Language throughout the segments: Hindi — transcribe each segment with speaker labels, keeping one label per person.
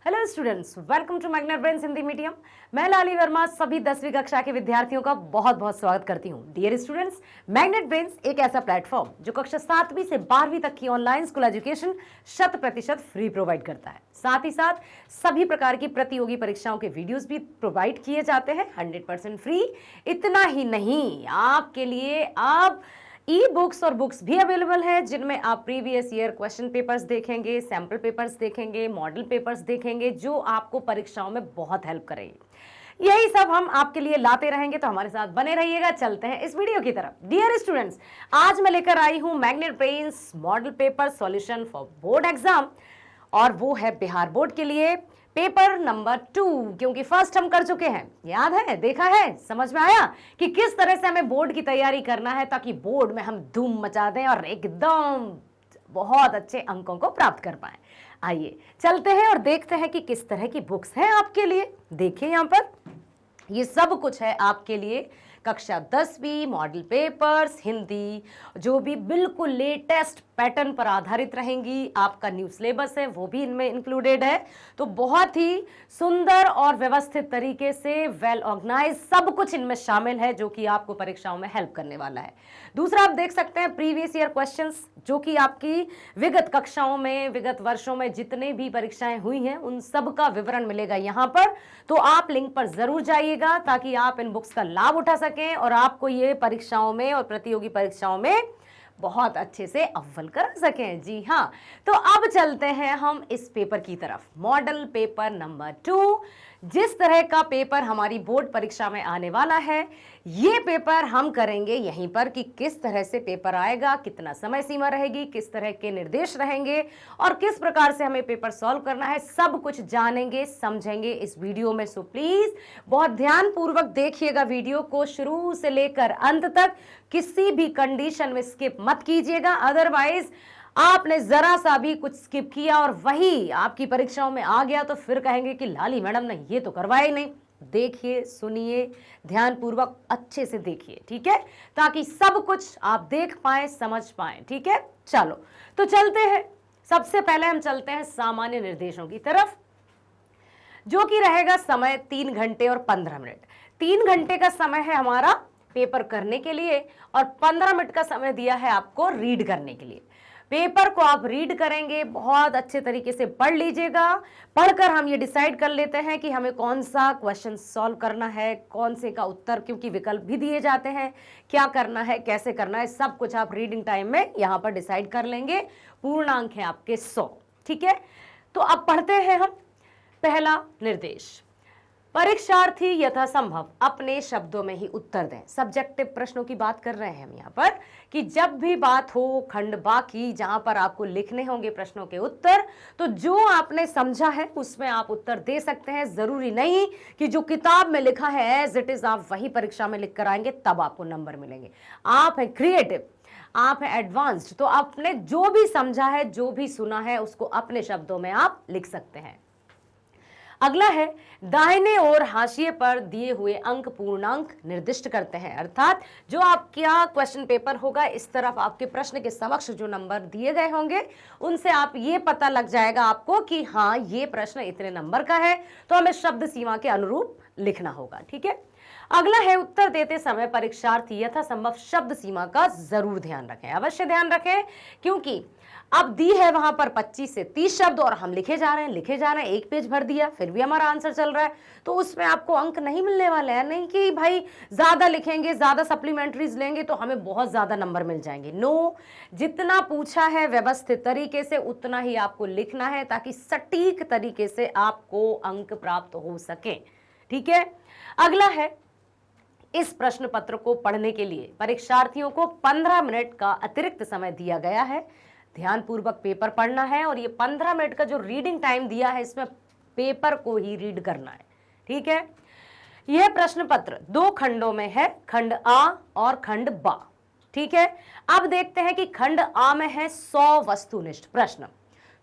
Speaker 1: Hello students, welcome to Magnet Brains Hindi medium. मैं लाली वर्मा सभी 10वीं कक्षा के विद्यार्थियों का बहुत बहुत स्वागत करती हूं। डियर स्टूडेंट्स, मैग्नेट ब्रेन्स एक ऐसा प्लेटफॉर्म जो कक्षा 7वीं से 12वीं तक की online school education 100% free provide करता है। साथ ही साथ सभी प्रकार की प्रतियोगी परीक्षाओं के वीडियोस भी प्रोवाइड किए जाते हैं 100% फ्री। इतना ही नहीं, आपके लिए आप ई बुक्स और बुक्स भी अवेलेबल है जिनमें आप प्रीवियस ईयर क्वेश्चन पेपर्स देखेंगे, सैंपल पेपर्स देखेंगे, मॉडल पेपर्स देखेंगे जो आपको परीक्षाओं में बहुत हेल्प करेगी। यही सब हम आपके लिए लाते रहेंगे, तो हमारे साथ बने रहिएगा। चलते हैं इस वीडियो की तरफ। डियर स्टूडेंट्स, आज मैं लेकर आई हूं magnet brains model paper solution for board exam, और वो है बिहार बोर्ड के लिए पेपर नंबर 2, क्योंकि फर्स्ट हम कर चुके हैं। याद है, देखा है, समझ में आया कि किस तरह से हमें बोर्ड की तैयारी करना है ताकि बोर्ड में हम धूम मचा दें और एकदम बहुत अच्छे अंकों को प्राप्त कर पाएं। आइए चलते हैं और देखते हैं कि किस तरह की बुक्स हैं आपके लिए। देखिए यहाँ पर ये सब कुछ है आपके लिए। कक्षा 10वीं मॉडल पेपर्स, हिंदी जो भी बिल्कुल लेटेस्ट पैटर्न पर आधारित रहेंगी। आपका न्यू सिलेबस है वो भी इनमें इंक्लूडेड है। तो बहुत ही सुंदर और व्यवस्थित तरीके से वेल ऑर्गेनाइज सब कुछ इनमें शामिल है जो कि आपको परीक्षाओं में हेल्प करने वाला है। दूसरा, आप देख सकते हैं प्रीवियस ईयर क्वेश्चंस जो कि आपकी विगत कक्षाओं में, विगत वर्षों में जितने भी परीक्षाएं हुई हैं उन सब का विवरण मिलेगा यहाँ पर। तो आप लिंक पर जरूर जाइएगा ताकि आप इन बुक्स का लाभ उठा सकें और आपको ये परीक्षाओं में और प्रतियोगी परीक्षाओं में बहुत अच्छे से अव्वल कर सकें। जी हाँ, तो अब चलते हैं हम इस पेपर की तरफ, मॉडल पेपर नंबर 2। जिस तरह का पेपर हमारी बोर्ड परीक्षा में आने वाला है, ये पेपर हम करेंगे यहीं पर कि किस तरह से पेपर आएगा, कितना समय सीमा रहेगी, किस तरह के निर्देश रहेंगे और किस प्रकार से हमें पेपर सॉल्व करना है, सब कुछ जानेंगे, समझेंगे इस वीडियो में। सो प्लीज बहुत ध्यान पूर्वक देखिएगा वीडियो को शुरू से लेकर अंत तक। किसी भी कंडीशन में स्किप मत कीजिएगा, अदरवाइज आपने जरा सा भी कुछ स्किप किया और वही आपकी परीक्षाओं में आ गया तो फिर कहेंगे कि लाली मैडम ने ये तो करवाया ही नहीं। देखिए, सुनिए, ध्यानपूर्वक अच्छे से देखिए, ठीक है, ताकि सब कुछ आप देख पाए, समझ पाए। ठीक है, चलो तो चलते हैं। सबसे पहले हम चलते हैं सामान्य निर्देशों की तरफ, जो कि रहेगा समय 3 घंटे और 15 मिनट। 3 घंटे का समय है हमारा पेपर करने के लिए और 15 मिनट का समय दिया है आपको रीड करने के लिए। पेपर को आप रीड करेंगे, बहुत अच्छे तरीके से पढ़ लीजिएगा। पढ़कर हम ये डिसाइड कर लेते हैं कि हमें कौन सा क्वेश्चन सॉल्व करना है, कौन से का उत्तर, क्योंकि विकल्प भी दिए जाते हैं, क्या करना है, कैसे करना है, सब कुछ आप रीडिंग टाइम में यहाँ पर डिसाइड कर लेंगे। पूर्णांक है आपके 100। ठीक है, तो अब पढ़ते हैं हम पहला निर्देश। परीक्षार्थी यथासंभव अपने शब्दों में ही उत्तर दें। सब्जेक्टिव प्रश्नों की बात कर रहे हैं हम यहाँ पर कि जब भी बात हो खंड बा की, जहां पर आपको लिखने होंगे प्रश्नों के उत्तर, तो जो आपने समझा है उसमें आप उत्तर दे सकते हैं। जरूरी नहीं कि जो किताब में लिखा है एज इट इज आप वही परीक्षा में लिख कर आएंगे तब आपको नंबर मिलेंगे। आप हैं क्रिएटिव, आप हैं एडवांस्ड, तो आपने जो भी समझा है, जो भी सुना है, उसको अपने शब्दों में आप लिख सकते हैं। अगला है, दाहिने और हाशिए पर दिए हुए अंक पूर्णांक निर्दिष्ट करते हैं। अर्थात जो आपका क्वेश्चन पेपर होगा, इस तरफ आपके प्रश्न के समक्ष जो नंबर दिए गए होंगे उनसे आप ये पता लग जाएगा आपको कि हाँ ये प्रश्न इतने नंबर का है, तो हमें शब्द सीमा के अनुरूप लिखना होगा। ठीक है, अगला है, उत्तर देते समय परीक्षार्थी यथासंभव शब्द सीमा का जरूर ध्यान रखें, अवश्य ध्यान रखें, क्योंकि अब दी है वहां पर 25 से 30 शब्द और हम लिखे जा रहे हैं, एक पेज भर दिया, फिर भी हमारा आंसर चल रहा है, तो उसमें आपको अंक नहीं मिलने वाले हैं। नहीं कि भाई ज्यादा लिखेंगे, ज्यादा सप्लीमेंट्रीज लेंगे तो हमें बहुत ज्यादा नंबर मिल जाएंगे। नो, जितना पूछा है व्यवस्थित तरीके से उतना ही आपको लिखना है ताकि सटीक तरीके से आपको अंक प्राप्त हो सके। ठीक है, अगला है, इस प्रश्न पत्र को पढ़ने के लिए परीक्षार्थियों को 15 मिनट का अतिरिक्त समय दिया गया है। ध्यानपूर्वक पेपर पढ़ना है और ये 15 मिनट का जो रीडिंग टाइम दिया है इसमें पेपर को ही रीड करना है। ठीक है, यह प्रश्न पत्र 2 खंडों में है, खंड आ और खंड बा। ठीक है, अब देखते हैं कि खंड आ में है 100 वस्तुनिष्ठ प्रश्न।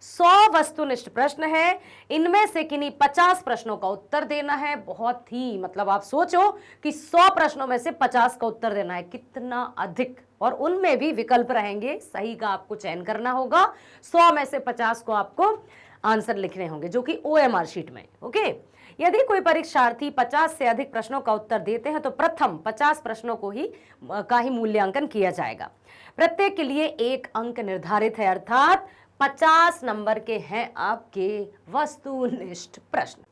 Speaker 1: 100 वस्तुनिष्ठ प्रश्न है, इनमें से किन्हीं 50 प्रश्नों का उत्तर देना है। बहुत ही मतलब आप सोचो कि 100 प्रश्नों में से 50 का उत्तर देना है, कितना अधिक, और उनमें भी विकल्प रहेंगे, सही का आपको चयन करना होगा। 100 में से 50 को आपको आंसर लिखने होंगे जो कि ओएमआर शीट में। ओके, यदि कोई परीक्षार्थी 50 से अधिक प्रश्नों का उत्तर देते हैं तो प्रथम 50 प्रश्नों का ही मूल्यांकन किया जाएगा। प्रत्येक के लिए 1 अंक निर्धारित है, अर्थात 50 नंबर के हैं आपके वस्तुनिष्ठ प्रश्न।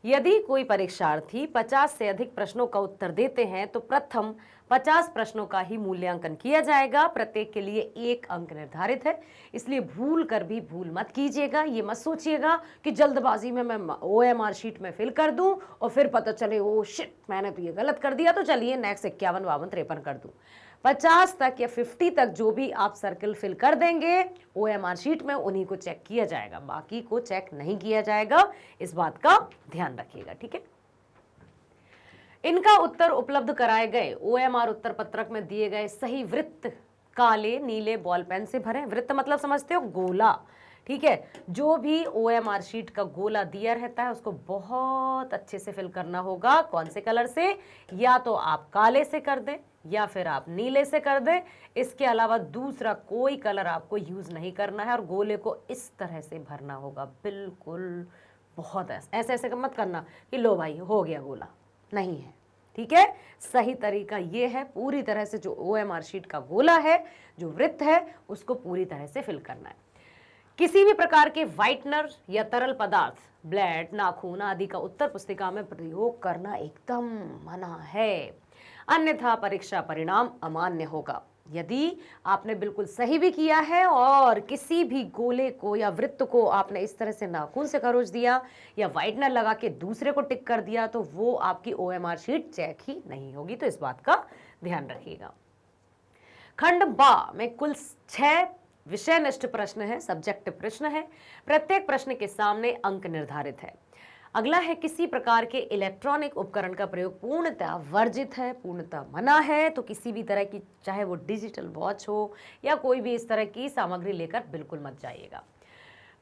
Speaker 1: यदि कोई परीक्षार्थी 50 से अधिक प्रश्नों का उत्तर देते हैं तो प्रथम 50 प्रश्नों का ही मूल्यांकन किया जाएगा। प्रत्येक के लिए 1 अंक निर्धारित है, इसलिए भूल कर भी भूल मत कीजिएगा। ये मत सोचिएगा कि जल्दबाजी में मैं ओएमआर शीट में फिल कर दूं और फिर पता चले ओ शिट मैंने तो ये गलत कर दिया, तो चलिए नेक्स्ट 51, 52, 53 कर दूं। 50 तक या 50 तक जो भी आप सर्कल फिल कर देंगे ओएमआर शीट में, उन्हीं को चेक किया जाएगा, बाकी को चेक नहीं किया जाएगा। इस बात का ध्यान रखिएगा, ठीक है। इनका उत्तर उपलब्ध कराए गए ओएमआर उत्तर पत्रक में दिए गए सही वृत्त काले नीले बॉल पेन से भरें। वृत्त मतलब समझते हो, गोला, ठीक है। जो भी ओएमआर शीट का गोला दिया रहता है उसको बहुत अच्छे से फिल करना होगा। कौन से कलर से? या तो आप काले से कर दें या फिर आप नीले से कर दें। इसके अलावा दूसरा कोई कलर आपको यूज नहीं करना है और गोले को इस तरह से भरना होगा, बिल्कुल। बहुत ऐसे ऐसे मत करना कि लो भाई हो गया गोला, नहीं है, ठीक है। सही तरीका ये है, पूरी तरह से जो ओएमआर शीट का गोला है, जो वृत्त है, उसको पूरी तरह से फिल करना है। किसी भी प्रकार के व्हाइटनर या तरल पदार्थ, ब्लेड, नाखून आदि का उत्तर पुस्तिका में प्रयोग करना एकदम मना है, अन्यथा परीक्षा परिणाम अमान्य होगा। यदि आपने बिल्कुल सही भी किया है और किसी भी गोले को या वृत्त को आपने इस तरह से नाखून से खरोच दिया या व्हाइटनर लगा के दूसरे को टिक कर दिया तो वो आपकी ओएमआर शीट चेक ही नहीं होगी, तो इस बात का ध्यान रखिएगा। खंड बा में कुल 6 विषयनिष्ठ प्रश्न है, सब्जेक्टिव प्रश्न है। प्रत्येक प्रश्न के सामने अंक निर्धारित है। अगला है, किसी प्रकार के इलेक्ट्रॉनिक उपकरण का प्रयोग पूर्णतः वर्जित है, पूर्णतः मना है। तो किसी भी तरह की, चाहे वो डिजिटल वॉच हो या कोई भी इस तरह की सामग्री लेकर बिल्कुल मत जाइएगा।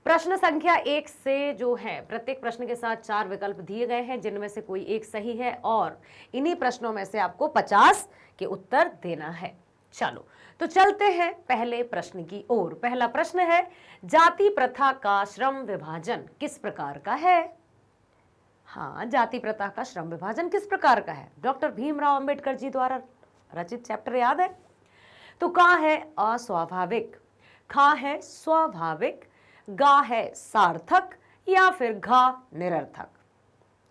Speaker 1: प्रश्न संख्या 1 से जो है, प्रत्येक प्रश्न के साथ 4 विकल्प दिए गए हैं जिनमें से कोई एक सही है और इन्हीं प्रश्नों में से आपको 50 के उत्तर देना है। चलो तो चलते हैं पहले प्रश्न की ओर। पहला प्रश्न है, जाति प्रथा का श्रम विभाजन किस प्रकार का है? हाँ, जाति प्रथा का श्रम विभाजन किस प्रकार का है? डॉक्टर भीमराव अंबेडकर जी द्वारा रचित चैप्टर याद है? तो का है अस्वाभाविक, खा है स्वाभाविक, गा है सार्थक या फिर घा निरर्थक।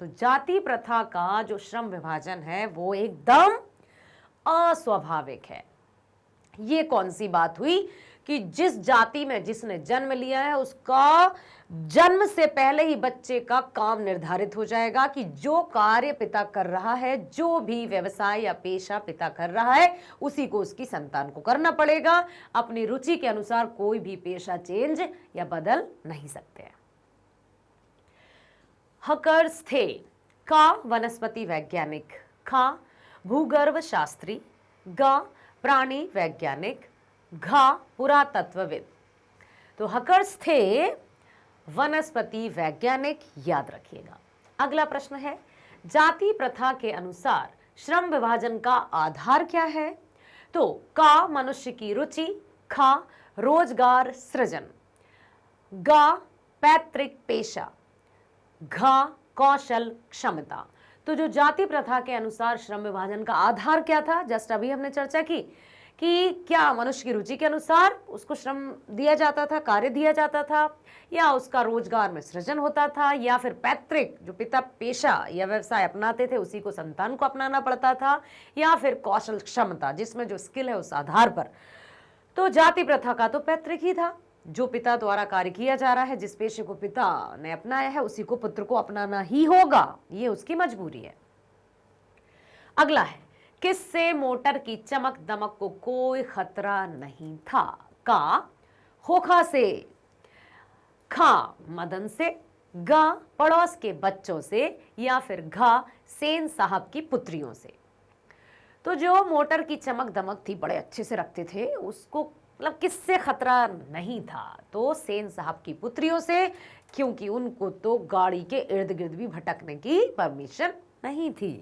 Speaker 1: तो जाति प्रथा का जो श्रम विभाजन है वो एकदम अस्वाभाविक है। ये कौन सी बात हुई कि जिस जाति में जिसने जन्म लिया है उसका जन्म से पहले ही बच्चे का काम निर्धारित हो जाएगा कि जो कार्य पिता कर रहा है, जो भी व्यवसाय या पेशा पिता कर रहा है, उसी को उसकी संतान को करना पड़ेगा। अपनी रुचि के अनुसार कोई भी पेशा चेंज या बदल नहीं सकते हैं। हकर्स थे, का वनस्पति वैज्ञानिक, खा भूगर्भ शास्त्री, गा प्राणी वैज्ञानिक, घा पुरातत्वविद। तो हकर्स थे वनस्पति वैज्ञानिक, याद रखिएगा। अगला प्रश्न है, जाति प्रथा के अनुसार श्रम विभाजन का आधार क्या है? तो का मनुष्य की रुचि, खा रोजगार सृजन, गा पैतृक पेशा, घा कौशल क्षमता। तो जो जाति प्रथा के अनुसार श्रम विभाजन का आधार क्या था, जस्ट अभी हमने चर्चा की कि क्या मनुष्य की रुचि के अनुसार उसको श्रम दिया जाता था, कार्य दिया जाता था, या उसका रोजगार में सृजन होता था, या फिर पैतृक जो पिता पेशा या व्यवसाय अपनाते थे उसी को संतान को अपनाना पड़ता था, या फिर कौशल क्षमता जिसमें जो स्किल है उस आधार पर। तो जाति प्रथा का तो पैतृक ही था, जो पिता द्वारा कार्य किया जा रहा है, जिस पेशे को पिता ने अपनाया है उसी को पुत्र को अपनाना ही होगा, ये उसकी मजबूरी है। अगला है, किससे मोटर की चमक दमक को कोई खतरा नहीं था? का खोखा से, खा मदन से, गा पड़ोस के बच्चों से, या फिर घा सेन साहब की पुत्रियों से। तो जो मोटर की चमक दमक थी, बड़े अच्छे से रखते थे, उसको मतलब किससे खतरा नहीं था? तो सेन साहब की पुत्रियों से, क्योंकि उनको तो गाड़ी के इर्द गिर्द भी भटकने की परमिशन नहीं थी।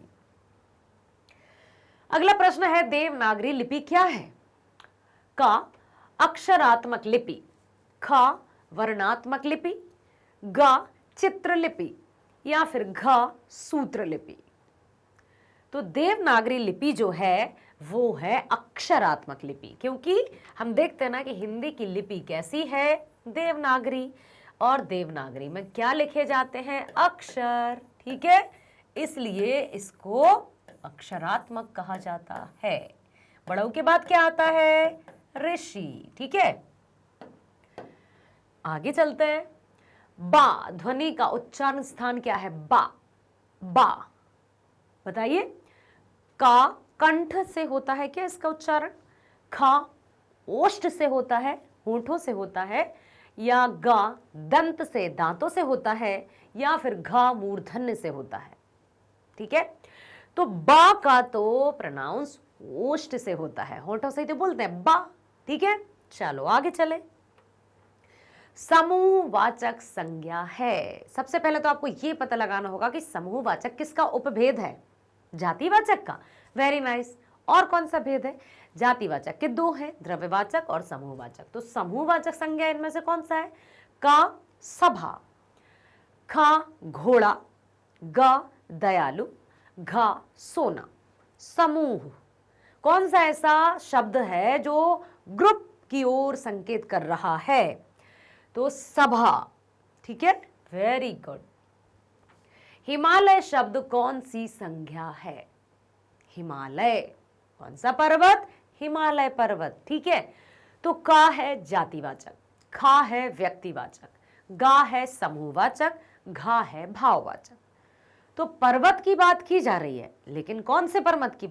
Speaker 1: अगला प्रश्न है, देवनागरी लिपि क्या है? का अक्षरात्मक लिपि, खा वर्णात्मक लिपि, ग चित्रलिपि या फिर घ सूत्रलिपि। तो देवनागरी लिपि जो है वो है अक्षरात्मक लिपि, क्योंकि हम देखते हैं ना कि हिंदी की लिपि कैसी है, देवनागरी, और देवनागरी में क्या लिखे जाते हैं, अक्षर, ठीक है, इसलिए इसको अक्षरात्मक कहा जाता है। बड़ों के बाद क्या आता है, ऋषि, ठीक है। आगे चलते हैं। बा ध्वनि का उच्चारण स्थान क्या है, बा, बा बताइए। का कंठ से होता है क्या इसका उच्चारण, खा ओष्ठ से होता है, होठों से होता है, या गा दंत से, दांतों से होता है, या फिर घा मूर्धन्य से होता है, ठीक है। तो बा का तो प्रोनाउंस ओष्ठ से होता है, होठों से ही तो बोलते हैं बा, ठीक है। चलो आगे चले। समूहवाचक संज्ञा है। सबसे पहले तो आपको यह पता लगाना होगा कि समूहवाचक किसका उपभेद है, जातिवाचक का। Very nice. और कौन सा भेद है, जातिवाचक के दो हैं, द्रव्यवाचक और समूहवाचक। तो समूहवाचक संज्ञा इनमें से कौन सा है, का सभा, खा घोड़ा, ग दयालु, घा सोना। समूह कौन सा ऐसा शब्द है जो ग्रुप की ओर संकेत कर रहा है, तो सभा, ठीक है, वेरी गुड। हिमालय शब्द कौन सी संज्ञा है, हिमालय, कौन सा पर्वत, हिमालय पर्वत, ठीक है। तो का है जातिवाचक, खा है व्यक्तिवाचक, गा है समूहवाचक, घा है भाववाचक। तो पर्वत की बात की जा रही है, लेकिन कौन से पर्वत की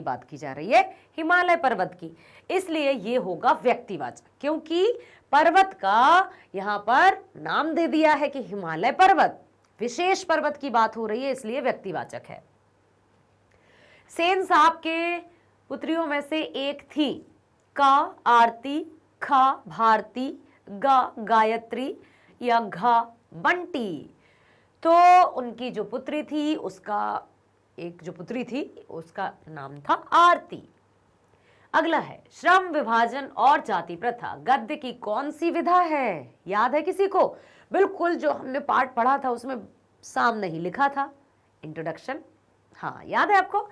Speaker 1: बात की जा रही है, हिमालय पर्वत की, इसलिए ये होगा व्यक्तिवाचक, क्योंकि पर्वत का यहां पर नाम दे दिया है कि हिमालय पर्वत, विशेष पर्वत की बात हो रही है, इसलिए व्यक्तिवाचक है। सेन साहब के पुत्रियों में से एक थी, का आरती, खा भारती, गा गायत्री, या घा बंटी। तो उनकी जो पुत्री थी, उसका नाम था आरती। अगला है श्रम विभाजन और जाति प्रथा गद्य की कौन सी विधा है, याद है किसी को, बिल्कुल जो हमने पाठ पढ़ा था उसमें सामने ही लिखा था, इंट्रोडक्शन, हाँ याद है आपको।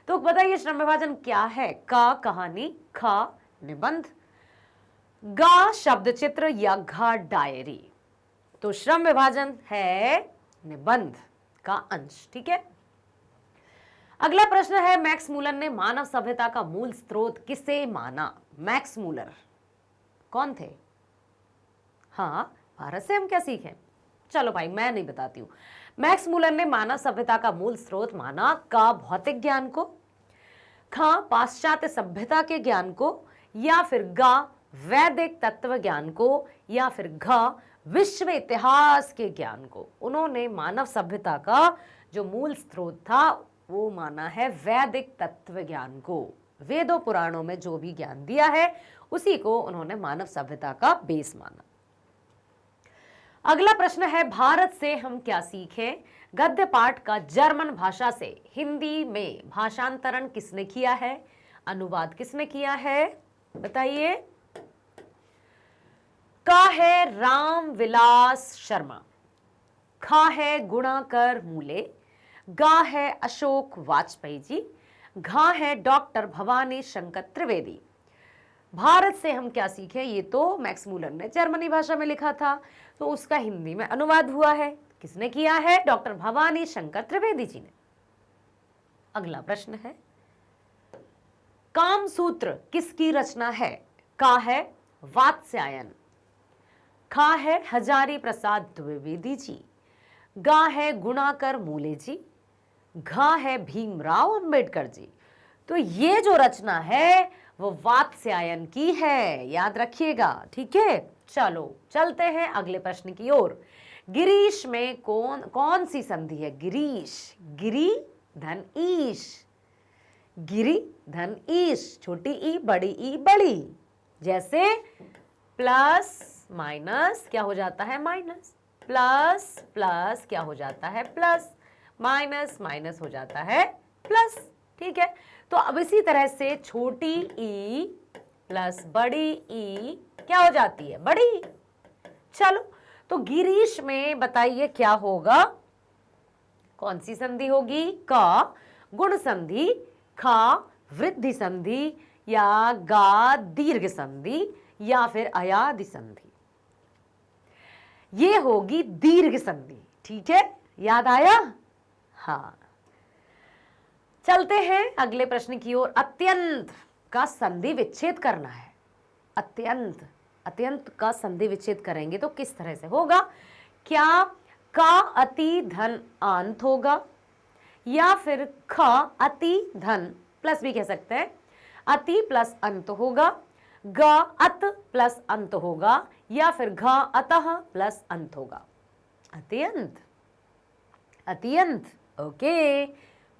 Speaker 1: तो बताइए श्रम विभाजन क्या है, का कहानी, खा निबंध, गा शब्द चित्र, या घा डायरी। तो श्रम विभाजन है निबंध का अंश, ठीक है। अगला प्रश्न है, मैक्स मूलर ने मानव सभ्यता का मूल स्रोत किसे माना, मैक्स मूलर कौन थे, हाँ भारत से हम क्या सीखें, चलो भाई मैं नहीं बताती हूं। मैक्स मूलर ने मानव सभ्यता का मूल स्रोत माना का भौतिक ज्ञान को, खा पाश्चात्य सभ्यता के ज्ञान को, या फिर गा वैदिक तत्व ज्ञान को, या फिर घ विश्व इतिहास के ज्ञान को। उन्होंने मानव सभ्यता का जो मूल स्रोत था वो माना है वैदिक तत्व ज्ञान को, वेदों पुराणों में जो भी ज्ञान दिया है उसी को उन्होंने मानव सभ्यता का बेस माना। अगला प्रश्न है, भारत से हम क्या सीखें, गद्य पाठ का जर्मन भाषा से हिंदी में भाषांतरण किसने किया है, अनुवाद किसने किया है, बताइए। का है राम विलास शर्मा, खा है गुणाकर मूले, गा है अशोक वाजपेयी जी, घा है डॉक्टर भवानी शंकर त्रिवेदी। भारत से हम क्या सीखें, ये तो मैक्स मूलर ने जर्मनी भाषा में लिखा था, तो उसका हिंदी में अनुवाद हुआ है, किसने किया है, डॉक्टर भवानी शंकर त्रिवेदी जी ने। अगला प्रश्न है, कामसूत्र किसकी रचना है, का है वात्स्यायन, खा है हजारी प्रसाद द्विवेदी जी, गा है गुणाकर मूले जी, घा है भीमराव अंबेडकर जी। तो ये जो रचना है वो वात्स्यायन की है, याद रखिएगा, ठीक है। चलो चलते हैं अगले प्रश्न की ओर। गिरीश में कौन सी संधि है, गिरीश, गिरी धन ईश, गिरी धन ईश, छोटी ई बड़ी ई बड़ी, जैसे प्लस माइनस क्या हो जाता है माइनस, प्लस प्लस क्या हो जाता है प्लस, माइनस माइनस हो जाता है प्लस, ठीक है। तो अब इसी तरह से छोटी ई प्लस बड़ी ई क्या हो जाती है, बड़ी। चलो तो गिरीश में बताइए क्या होगा, कौन सी संधि होगी? क गुण संधि, ख वृद्धि संधि, या गा दीर्घ संधि, या फिर अयादि संधि? ये होगी दीर्घ संधि। ठीक है, याद आया? हाँ, चलते हैं अगले प्रश्न की ओर। अत्यंत का संधि विच्छेद करना है। अत्यंत का संधि विच्छेद करेंगे तो किस तरह से होगा? क्या का अति धन अंत होगा, या फिर ख अति धन प्लस भी कह सकते हैं, अति प्लस अंत होगा, ग अत प्लस अंत होगा, या फिर घ अतः प्लस अंत होगा? अत्यंत। Okay,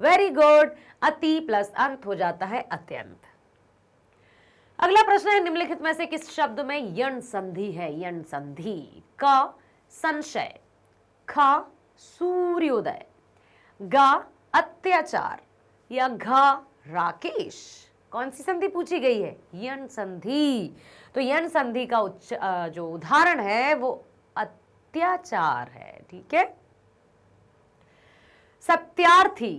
Speaker 1: very good. अति प्लस अंत हो जाता है अत्यंत। अगला प्रश्न है, निम्नलिखित में से किस शब्द में यण संधि है? यण संधि। क संशय, ख सूर्योदय, ग अत्याचार, या घ राकेश? कौन सी संधि पूछी गई है? यण संधि। तो यण संधि का जो उदाहरण है वो अत्याचार है। ठीक है। सत्यार्थी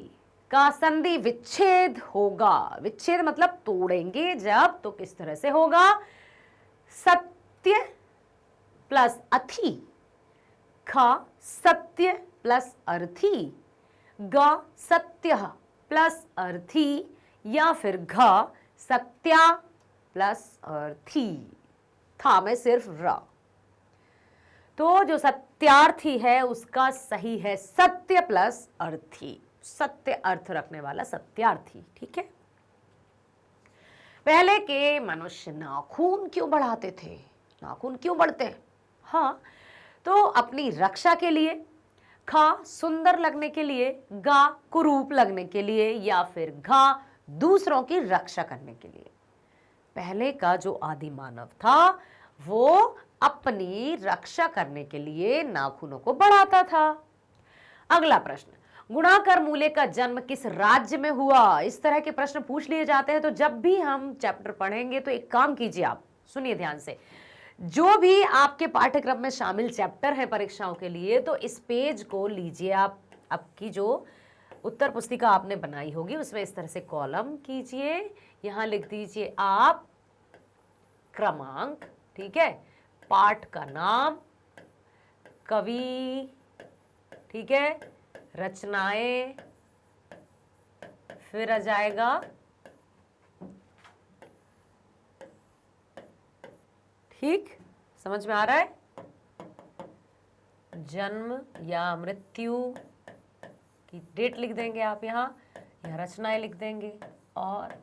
Speaker 1: का संधि विच्छेद होगा। विच्छेद मतलब तोड़ेंगे जब, तो किस तरह से होगा? सत्य प्लस अथी, ख सत्य प्लस अर्थी, ग सत्य प्लस अर्थी, या फिर घ सत्या प्लस अर्थी। था में सिर्फ र। तो जो सत्यार्थी है उसका सही है सत्य प्लस अर्थी। सत्य अर्थ रखने वाला सत्यार्थी। ठीक है। पहले के मनुष्य नाखून क्यों बढ़ाते थे? नाखून क्यों बढ़ते हैं? हाँ, तो अपनी रक्षा के लिए, ख सुंदर लगने के लिए, गा कुरूप लगने के लिए, या फिर घ दूसरों की रक्षा करने के लिए। पहले का जो आदि मानव था वो अपनी रक्षा करने के लिए नाखूनों को बढ़ाता था। अगला प्रश्न, गुणाकर मूले का जन्म किस राज्य में हुआ? इस तरह के प्रश्न पूछ लिए जाते हैं। तो जब भी हम चैप्टर पढ़ेंगे तो एक काम कीजिए, आप सुनिए ध्यान से, जो भी आपके पाठ्यक्रम में शामिल चैप्टर है परीक्षाओं के लिए, तो इस पेज को लीजिए आप, आपकी जो उत्तर पुस्तिका आपने बनाई होगी उसमें इस तरह से कॉलम कीजिए, यहां लिख दीजिए आप क्रमांक, ठीक है, पाठ का नाम, कवि, ठीक है, रचनाएं, फिर आ जाएगा ठीक, समझ में आ रहा है, जन्म या मृत्यु की डेट लिख देंगे आप यहाँ रचनाएं लिख देंगे, और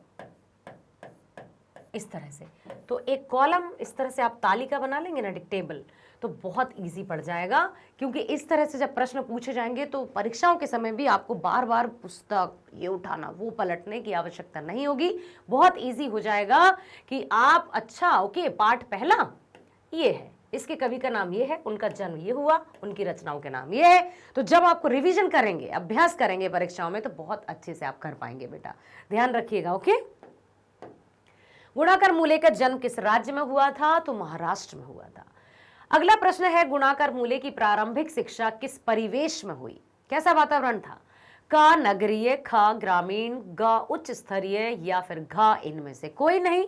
Speaker 1: इस तरह से। तो एक कॉलम इस तरह से आप तालिका बना लेंगे ना, टेबल, तो बहुत इजी पड़ जाएगा। क्योंकि इस तरह से जब प्रश्न पूछे जाएंगे तो परीक्षाओं के समय भी आपको बार बार पुस्तक ये उठाना वो पलटने की आवश्यकता नहीं होगी। बहुत इजी हो जाएगा कि आप, अच्छा ओके, पाठ पहला ये है, इसके कवि का नाम ये है, उनका जन्म ये हुआ, उनकी रचनाओं के नाम ये है। तो जब आपको रिवीजन करेंगे, अभ्यास करेंगे परीक्षाओं में, तो बहुत अच्छे से आप कर पाएंगे बेटा, ध्यान रखिएगा। ओके। गुणाकर मूले का जन्म किस राज्य में हुआ था? तो महाराष्ट्र में हुआ था। अगला प्रश्न है, गुणाकर मूले की प्रारंभिक शिक्षा किस परिवेश में हुई? कैसा वातावरण था? क नगरीय, ख ग्रामीण, ग उच्च स्तरीय, या फिर घ इनमें से कोई नहीं।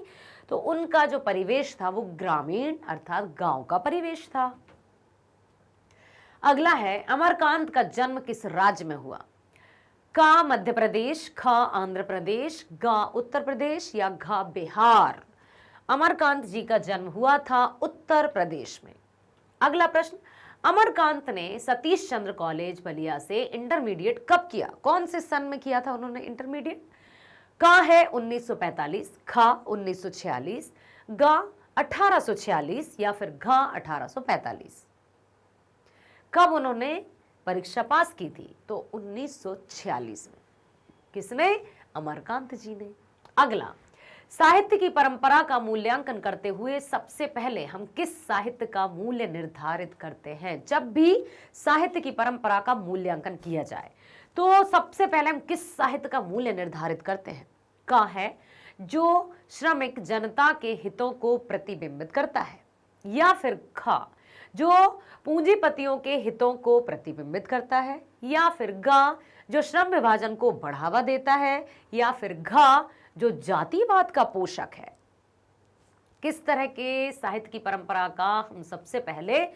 Speaker 1: तो उनका जो परिवेश था वो ग्रामीण अर्थात गांव का परिवेश था। अगला है, अमरकांत का जन्म किस राज्य में हुआ? क मध्य प्रदेश, ख आंध्र प्रदेश, ग उत्तर प्रदेश, या घ बिहार? अमरकांत जी का जन्म हुआ था उत्तर प्रदेश में। अगला प्रश्न, अमरकांत ने सतीश चंद्र कॉलेज बलिया से इंटरमीडिएट कब किया? कौन से सन में किया था उन्होंने इंटरमीडिएट? क है 1945, ख 1946, ग 1846, या फिर घ 1845? कब उन्होंने परीक्षा पास की थी? तो 1946 में। किसने? अमरकांत जी ने। अगला, साहित्य की परंपरा का मूल्यांकन करते हुए सबसे पहले हम किस साहित्य का मूल्य निर्धारित करते हैं? जब भी साहित्य की परंपरा का मूल्यांकन किया जाए तो सबसे पहले हम किस साहित्य का मूल्य निर्धारित करते हैं? क है जो श्रमिक जनता के हितों को प्रतिबिंबित करता है, या फिर ख जो पूंजीपतियों के हितों को प्रतिबिंबित करता है, या फिर ग जो श्रम विभाजन को बढ़ावा देता है, या फिर घ जो जातिवाद का पोषक है। किस तरह के साहित्य की परंपरा का हम सबसे पहले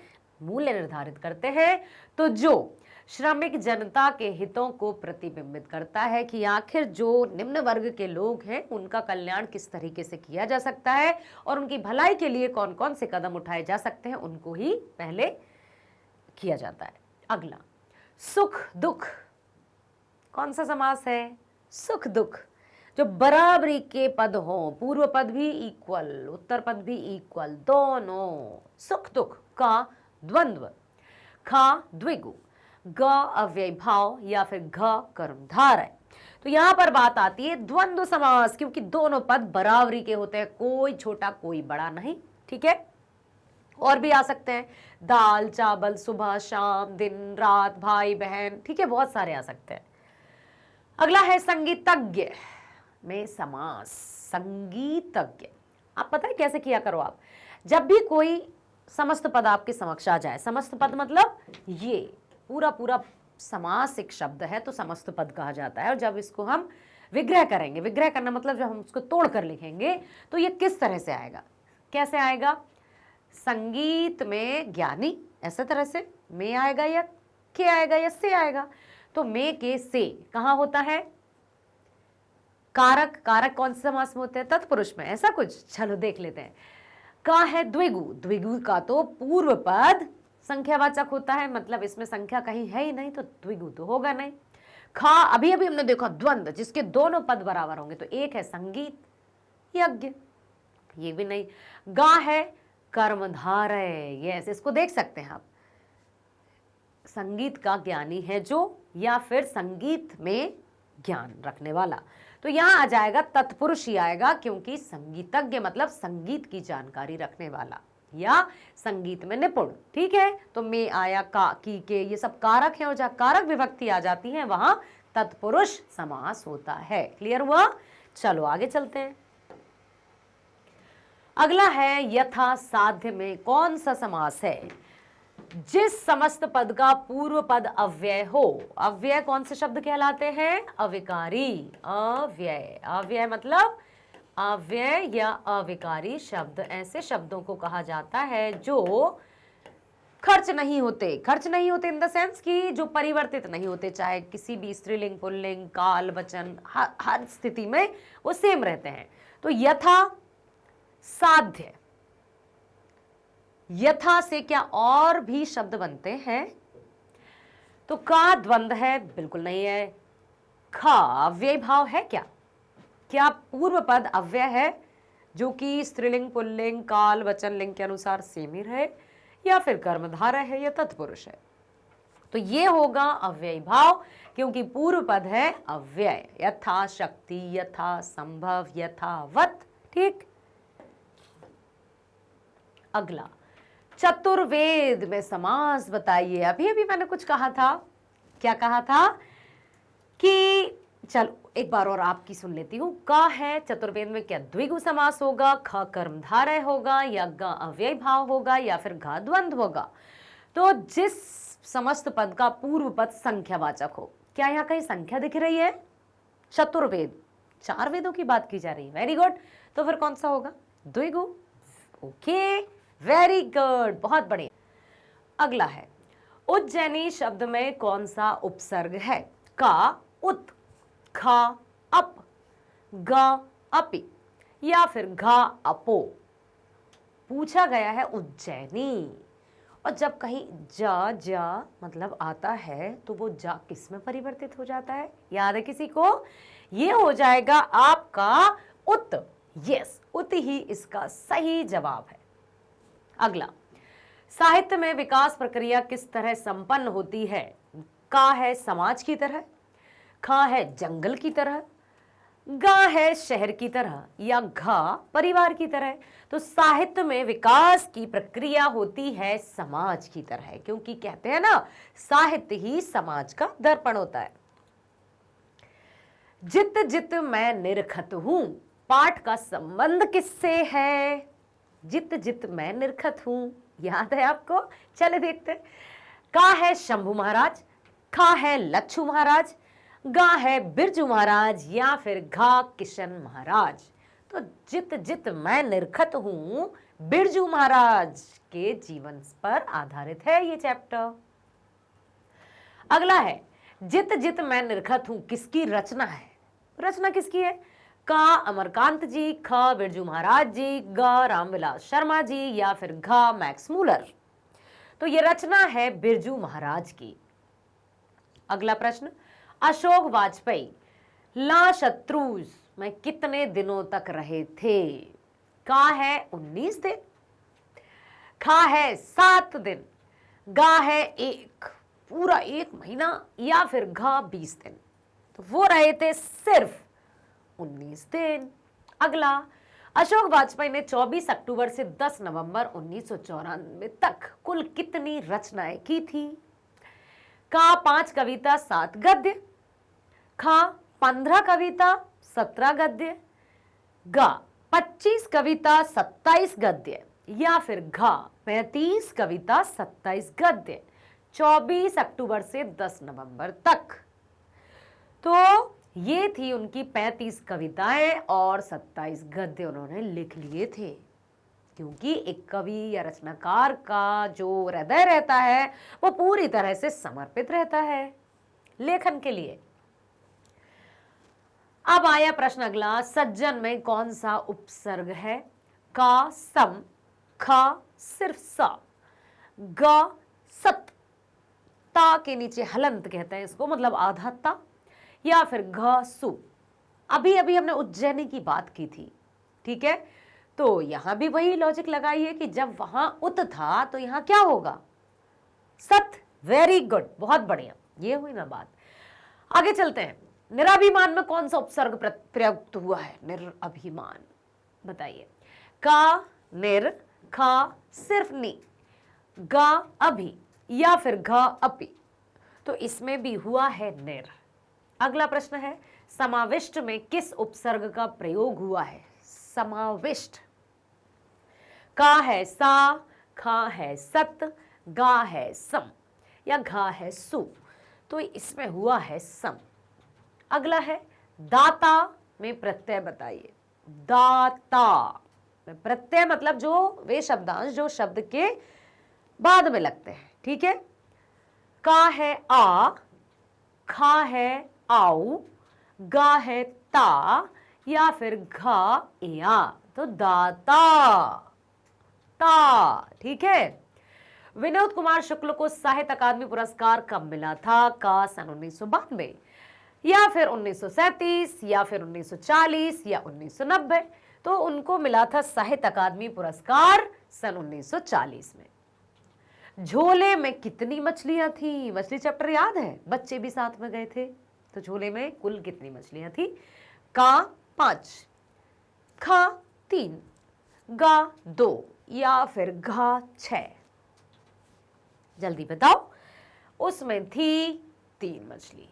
Speaker 1: मूल्य निर्धारित करते हैं? तो जो श्रमिक जनता के हितों को प्रतिबिंबित करता है कि आखिर जो निम्न वर्ग के लोग हैं उनका कल्याण किस तरीके से किया जा सकता है और उनकी भलाई के लिए कौन कौन से कदम उठाए जा सकते हैं, उनको ही पहले किया जाता है। अगला, सुख दुख। कौन सा समास है? सुख दुख। जो बराबरी के पद हो, पूर्व पद भी इक्वल, उत्तर पद भी इक्वल, दोनों। सुख दुख का द्वंद्व, खा द्विगु, ग अव्यय भाव, या फिर घ कर्मधार है। तो यहां पर बात आती है द्वंद्व समास, क्योंकि दोनों पद बराबरी के होते हैं, कोई छोटा कोई बड़ा नहीं। ठीक है, और भी आ सकते हैं, दाल चावल, सुबह शाम, दिन रात, भाई बहन। ठीक है, बहुत सारे आ सकते हैं। अगला है संगीतज्ञ में समास। संगीतज्ञ, आप पता है कैसे किया करो? आप जब भी कोई समस्त पद आपके समक्ष आ जाए, समस्त पद मतलब ये पूरा पूरा समास एक शब्द है, तो समस्त पद कहा जाता है। और जब इसको हम विग्रह करेंगे, विग्रह करना मतलब जब हम उसको तोड़ कर लिखेंगे तो ये किस तरह से आएगा? कैसे आएगा? संगीत में ज्ञानी, ऐसे तरह से में आएगा, या के आएगा, या से आएगा। तो में के से कहाँ होता है? कारक। कारक कौन से समास में होते हैं? तत्पुरुष में। ऐसा कुछ, चलो देख लेते हैं। का है द्विगु। द्विगु का तो पूर्व पद संख्यावाचक होता है, मतलब इसमें संख्या कहीं है ही नहीं, तो द्विगु तो होगा नहीं। खा, अभी अभी हमने देखा द्वंद्व, जिसके दोनों पद बराबर होंगे, तो एक है संगीत यज्ञ, ये भी नहीं। गा है कर्मधारय, यस, इसको देख सकते हैं आप, संगीत का ज्ञानी है जो, या फिर संगीत में ज्ञान रखने वाला। तो यहां आ जाएगा तत्पुरुष ही आएगा, क्योंकि संगीतज्ञ मतलब संगीत की जानकारी रखने वाला या संगीत में निपुण। ठीक है, तो में आया, का, की, के, ये सब कारक हैं, और जहां कारक विभक्ति आ जाती है वहां तत्पुरुष समास होता है। क्लियर हुआ? चलो आगे चलते हैं। अगला है यथा साध्य में। कौन सा समास है? जिस समस्त पद का पूर्व पद अव्यय हो। अव्यय कौन से शब्द कहलाते हैं? अविकारी। अव्यय, अव्यय मतलब अव्यय या अविकारी शब्द, ऐसे शब्दों को कहा जाता है जो खर्च नहीं होते। खर्च नहीं होते इन द सेंस कि जो परिवर्तित नहीं होते, चाहे किसी भी स्त्रीलिंग, पुल्लिंग, काल, वचन, हर स्थिति में वो सेम रहते हैं। तो यथा साध्य, यथा से क्या और भी शब्द बनते हैं? तो का द्वंद्व है? बिल्कुल नहीं है। खा अव्यय भाव है क्या? क्या पूर्व पद अव्यय है जो कि स्त्रीलिंग, पुल्लिंग, काल, वचन, लिंग के अनुसार सेम ही रहे, या फिर कर्मधारय है या तत्पुरुष है? तो ये होगा अव्यय भाव, क्योंकि पूर्व पद है अव्यय। यथा शक्ति, यथा संभव, यथावत। ठीक, अगला चतुर्वेद में समास बताइए। अभी अभी मैंने कुछ कहा था, क्या कहा था? कि चलो एक बार और आपकी सुन लेती हूं। का है चतुर्वेद में क्या द्विगु समास होगा, ख कर्मधारय होगा, या ग अव्यय भाव होगा, या फिर घ द्वंद्व होगा? तो जिस समस्त पद का पूर्व पद संख्यावाचक हो। क्या यहाँ कहीं संख्या दिख रही है? चतुर्वेद, 4 वेदों की बात की जा रही है। वेरी गुड, तो फिर कौन सा होगा? द्विगु। ओके, वेरी गुड, बहुत बढ़िया। अगला है उज्जैनी शब्द में कौन सा उपसर्ग है? का उत, खा अप, गा अपि, या फिर घा अपो। पूछा गया है उज्जैनी, और जब कहीं जा जा मतलब आता है तो वो जा किस में परिवर्तित हो जाता है? याद है किसी को? ये हो जाएगा आपका उत। यस, उत ही इसका सही जवाब है। अगला, साहित्य में विकास प्रक्रिया किस तरह संपन्न होती है? का है समाज की तरह, खा है जंगल की तरह, गा है शहर की तरह, या घा परिवार की तरह। तो साहित्य में विकास की प्रक्रिया होती है समाज की तरह, क्योंकि कहते हैं ना साहित्य ही समाज का दर्पण होता है। जित जित मैं निरखत हूं, पाठ का संबंध किससे है? जित जित मैं निरखत हूं, याद है आपको? चले देखते हैं। का है शंभू महाराज, खा है लच्छू महाराज, गा है बिरजू महाराज, या फिर घा किशन महाराज। तो जित जित मैं निरखत हूं बिरजू महाराज के जीवन पर आधारित है ये चैप्टर। अगला है जित जित मैं निरखत हूं, किसकी रचना है? रचना किसकी है? का अमरकांत जी, ख बिरजू महाराज जी, ग रामविलास शर्मा जी, या फिर घ मैक्स मूलर। तो ये रचना है बिरजू महाराज की। अगला प्रश्न, अशोक वाजपेयी ला शत्रुज में कितने दिनों तक रहे थे? का है 19 दिन, खा है 7 दिन, गा है पूरा 1 महीना, या फिर घा 20 दिन। तो वो रहे थे सिर्फ 19 दिन। अगला, अशोक वाजपेयी ने 24 अक्टूबर से 10 नवंबर 1994 तक कुल कितनी रचनाएं की थी? का 5 कविता 7 गद्य, खा 15 कविता 17 गद्य, गा 25 कविता 27 गद्य, या फिर घा 35 कविता 27 गद्य 24 अक्टूबर से 10 नवंबर तक। तो ये थी उनकी 35 कविताएं और 27 गद्य उन्होंने लिख लिए थे। क्योंकि एक कवि या रचनाकार का जो हृदय रहता है वो पूरी तरह से समर्पित रहता है लेखन के लिए। अब आया प्रश्न अगला, सज्जन में कौन सा उपसर्ग है? का सम, खा सिर्फ सा, ग सत, ता के नीचे हलंत कहते हैं इसको, मतलब आधा ता, या फिर घ सु। अभी अभी हमने उज्जैनी की बात की थी, ठीक है? तो यहां भी वही लॉजिक लगाइए कि जब वहां उत था तो यहां क्या होगा? सत। वेरी गुड, बहुत बढ़िया, ये हुई ना बात। आगे चलते हैं। निराभिमान में कौन सा उपसर्ग प्रयुक्त हुआ है? निराभिमान, बताइए। का निर, खा सिर्फ नी, गा अभी, या फिर घ अपि। तो इसमें भी हुआ है निर। अगला प्रश्न है, समाविष्ट में किस उपसर्ग का प्रयोग हुआ है? समाविष्ट, का है सा, खा है सत, गा है सम, या घा है सु। तो इसमें हुआ है सम। अगला है, दाता में प्रत्यय बताइए। दाता में प्रत्यय मतलब जो वे शब्दांश जो शब्द के बाद में लगते हैं, ठीक है? का है आ, खा है आऊ, गा है ता, या फिर घा या। तो दाता, ता, ठीक है? विनोद कुमार शुक्ल को साहित्य अकादमी पुरस्कार कब मिला था? का सन 1992, या फिर 1937, या फिर 1940, या 1990। तो उनको मिला था साहित्य अकादमी पुरस्कार सन 1940 में। झोले में कितनी मछलियां थी? मछली चैप्टर याद है? बच्चे भी साथ में गए थे। तो झोले में कुल कितनी मछलियां थी? का 5, खा 3, गा 2, या फिर घा 6। जल्दी बताओ। उसमें थी 3 मछली।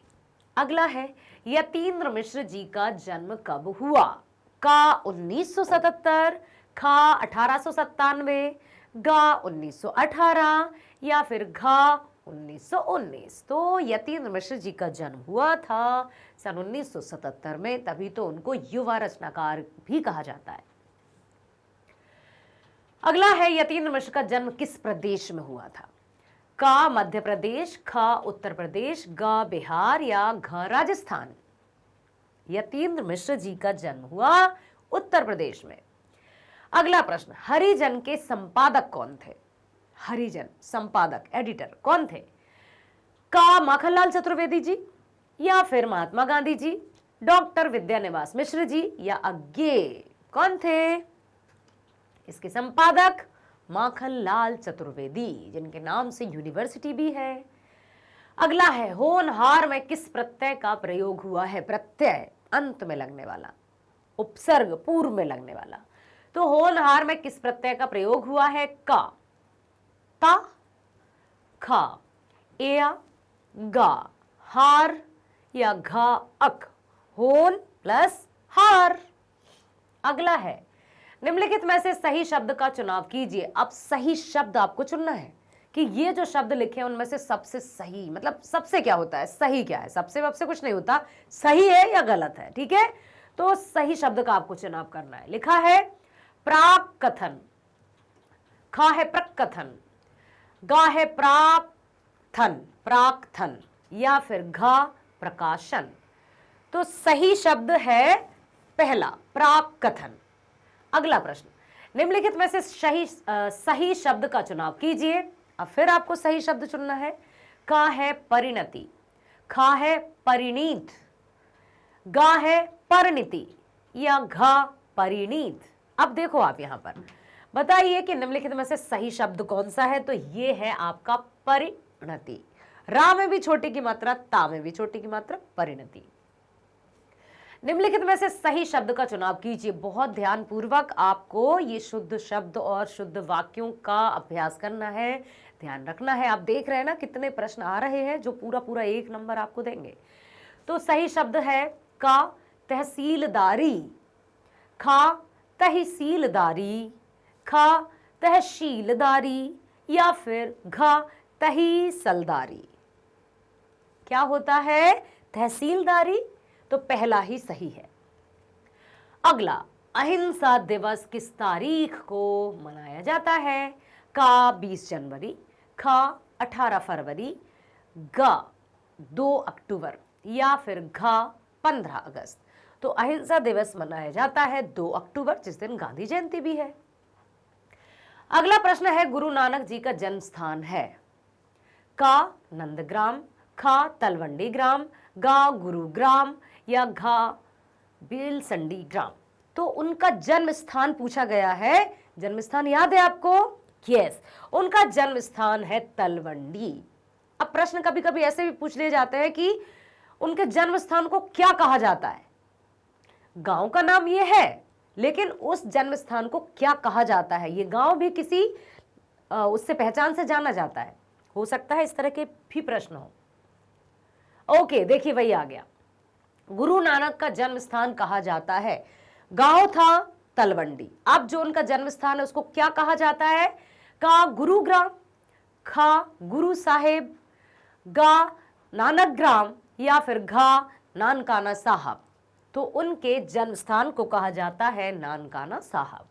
Speaker 1: अगला है, यतीन्द्र मिश्र जी का जन्म कब हुआ? का 1977, खा 1897, गा 1918, या फिर घा 1919। तो यतीन्द्र मिश्र जी का जन्म हुआ था सन 1977 में, तभी तो उनको युवा रचनाकार भी कहा जाता है। अगला है, यतीन्द्र मिश्र का जन्म किस प्रदेश में हुआ था? का मध्य प्रदेश, खा उत्तर प्रदेश, गा बिहार, या घ राजस्थान। यतीन्द्र मिश्र जी का जन्म हुआ उत्तर प्रदेश में। अगला प्रश्न, हरिजन के संपादक कौन थे? हरिजन संपादक एडिटर कौन थे? का माखनलाल चतुर्वेदी जी, या फिर महात्मा गांधी जी, डॉक्टर विद्यानिवास मिश्र जी, या अज्ञे कौन थे? इसके संपादक माखनलाल चतुर्वेदी, जिनके नाम से यूनिवर्सिटी भी है। अगला है, होनहार में किस प्रत्यय का प्रयोग हुआ है? प्रत्यय अंत में लगने वाला, उपसर्ग पूर्व में लगने वाला। तो होनहार में किस प्रत्यय का प्रयोग हुआ है? का, ता, खा, एया, गा, हार, या घा अक। होन प्लस हार। अगला है, निम्नलिखित में से सही शब्द का चुनाव कीजिए। अब सही शब्द आपको चुनना है कि ये जो शब्द लिखे हैं उनमें से सबसे सही, मतलब सबसे क्या होता है, सही क्या है, सबसे वबसे कुछ नहीं होता, सही है या गलत है। ठीक है, तो सही शब्द का आपको चुनाव करना है। लिखा है प्राक कथन, खा है प्रकथन, गा है प्राक्थन, प्राक्थन, या फिर घा प्रकाशन। तो सही शब्द है पहला प्राक कथन। अगला प्रश्न, निम्नलिखित में से सही शब्द का चुनाव कीजिए। अब फिर आपको सही शब्द चुनना है। का है परिणति, खा है परिणीत, गा है परिणति, या घा परिणीत। अब देखो आप यहां पर बताइए कि निम्नलिखित में से सही शब्द कौन सा है। तो ये है आपका परिणति। रा में भी छोटी की मात्रा, ता में भी छोटी की मात्रा, परिणति। निम्नलिखित में से सही शब्द का चुनाव कीजिए। बहुत ध्यान पूर्वक आपको ये शुद्ध शब्द और शुद्ध वाक्यों का अभ्यास करना है, ध्यान रखना है। आप देख रहे हैं ना कितने प्रश्न आ रहे हैं जो पूरा पूरा 1 नंबर आपको देंगे। तो सही शब्द है का तहसीलदारी, खा तहसीलदारी, खा तहसीलदारी, या फिर घा तहसीलदारी। क्या होता है, तहसीलदारी। तो पहला ही सही है। अगला, अहिंसा दिवस किस तारीख को मनाया जाता है। का 20 जनवरी, खा 18 फरवरी, गा 2 अक्टूबर, या फिर घा 15 अगस्त। तो अहिंसा दिवस मनाया जाता है 2 अक्टूबर, जिस दिन गांधी जयंती भी है। अगला प्रश्न है गुरु नानक जी का जन्म स्थान है। का नंदग्राम, खा तलवंडी ग्राम, गा गुरुग्राम, या घा बेलसंडी ग्राम। तो उनका जन्म स्थान पूछा गया है। जन्म स्थान याद है आपको? यस, उनका जन्म स्थान है तलवंडी। अब प्रश्न कभी कभी ऐसे भी पूछ लिए जाते हैं कि उनके जन्म स्थान को क्या कहा जाता है। गांव का नाम ये है, लेकिन उस जन्म स्थान को क्या कहा जाता है, ये गांव भी किसी उससे पहचान से जाना जाता है। हो सकता है इस तरह के भी प्रश्न हो। ओके, देखिए वही आ गया। गुरु नानक का जन्म स्थान कहा जाता है, गांव था तलवंडी। अब जो उनका जन्म स्थान है उसको क्या कहा जाता है। का गुरुग्राम, खा गुरु साहेब, गा नानक ग्राम, या फिर घा नानकाना साहब। तो उनके जन्म स्थान को कहा जाता है नानकाना साहब।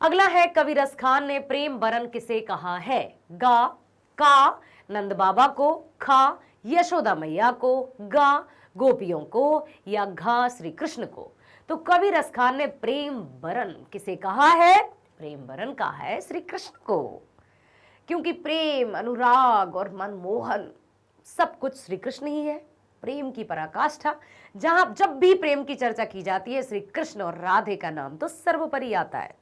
Speaker 1: अगला है कवि रस खान ने प्रेम बरन किसे कहा है। गा का नंद बाबा को, खा यशोदा मैया को, गा गोपियों को, या घा श्री कृष्ण को। तो कवि रस खान ने प्रेम बरन किसे कहा है। प्रेम बरन कहा है श्री कृष्ण को, क्योंकि प्रेम, अनुराग और मनमोहन सब कुछ श्री कृष्ण ही है। प्रेम की पराकाष्ठा, जहां जब भी प्रेम की चर्चा की जाती है श्री कृष्ण और राधे का नाम तो सर्वोपरि आता है।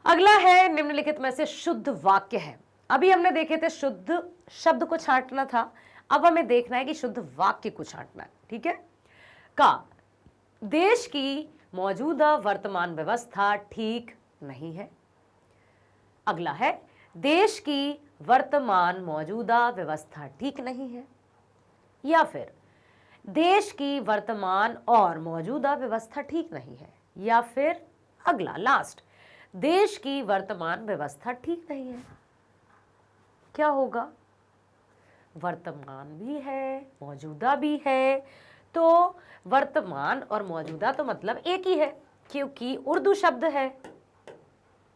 Speaker 1: अगला है निम्नलिखित में से शुद्ध वाक्य है। अभी हमने देखे थे शुद्ध शब्द को छांटना था, अब हमें देखना है कि शुद्ध वाक्य को छांटना है। ठीक है। का देश की मौजूदा वर्तमान व्यवस्था ठीक नहीं है। अगला है देश की वर्तमान मौजूदा व्यवस्था ठीक नहीं है, या फिर देश की वर्तमान और मौजूदा व्यवस्था ठीक नहीं है, या फिर अगला लास्ट, देश की वर्तमान व्यवस्था ठीक नहीं है। क्या होगा? वर्तमान भी है, मौजूदा भी है। तो वर्तमान और मौजूदा तो मतलब एक ही है, क्योंकि उर्दू शब्द है।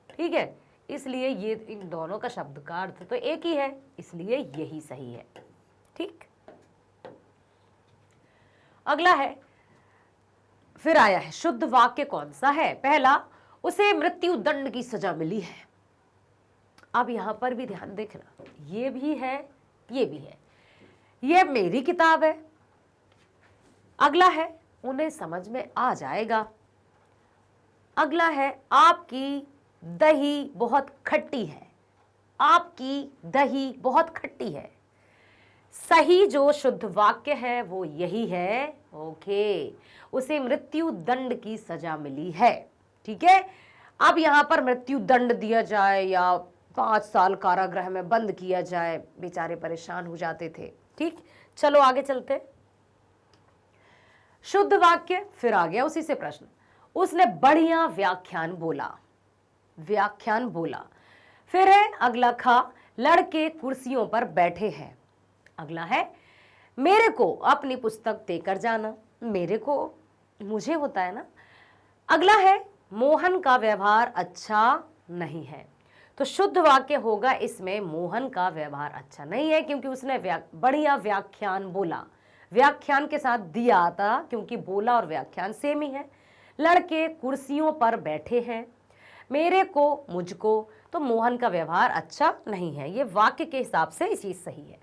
Speaker 1: ठीक है, इसलिए ये इन दोनों का शब्द का अर्थ तो एक ही है, इसलिए यही सही है। ठीक। अगला है, फिर आया है शुद्ध वाक्य कौन सा है। पहला, उसे मृत्यु दंड की सजा मिली है। अब यहां पर भी ध्यान देखना, ये भी है, ये भी है। ये मेरी किताब है। अगला है, उन्हें समझ में आ जाएगा। अगला है, आपकी दही बहुत खट्टी है। आपकी दही बहुत खट्टी है। सही जो शुद्ध वाक्य है वो यही है। ओके, उसे मृत्यु दंड की सजा मिली है। ठीक है। अब यहां पर मृत्यु दंड दिया जाए या 5 साल कारागृह में बंद किया जाए, बेचारे परेशान हो जाते थे। ठीक, चलो आगे चलते। शुद्ध वाक्य फिर आ गया उसी से प्रश्न, उसने बढ़िया व्याख्यान बोला, व्याख्यान बोला। फिर है अगला खा, लड़के कुर्सियों पर बैठे हैं। अगला है मेरे को अपनी पुस्तक देकर जाना, मेरे को मुझे होता है ना। अगला है मोहन का व्यवहार अच्छा नहीं है। तो शुद्ध वाक्य होगा इसमें मोहन का व्यवहार अच्छा नहीं है, क्योंकि उसने बढ़िया व्याख्यान बोला। व्याख्यान के साथ दिया था, क्योंकि बोला और व्याख्यान सेम ही है। लड़के कुर्सियों पर बैठे हैं, मेरे को मुझको, तो मोहन का व्यवहार अच्छा नहीं है। ये वाक्य के हिसाब से ये चीज सही है।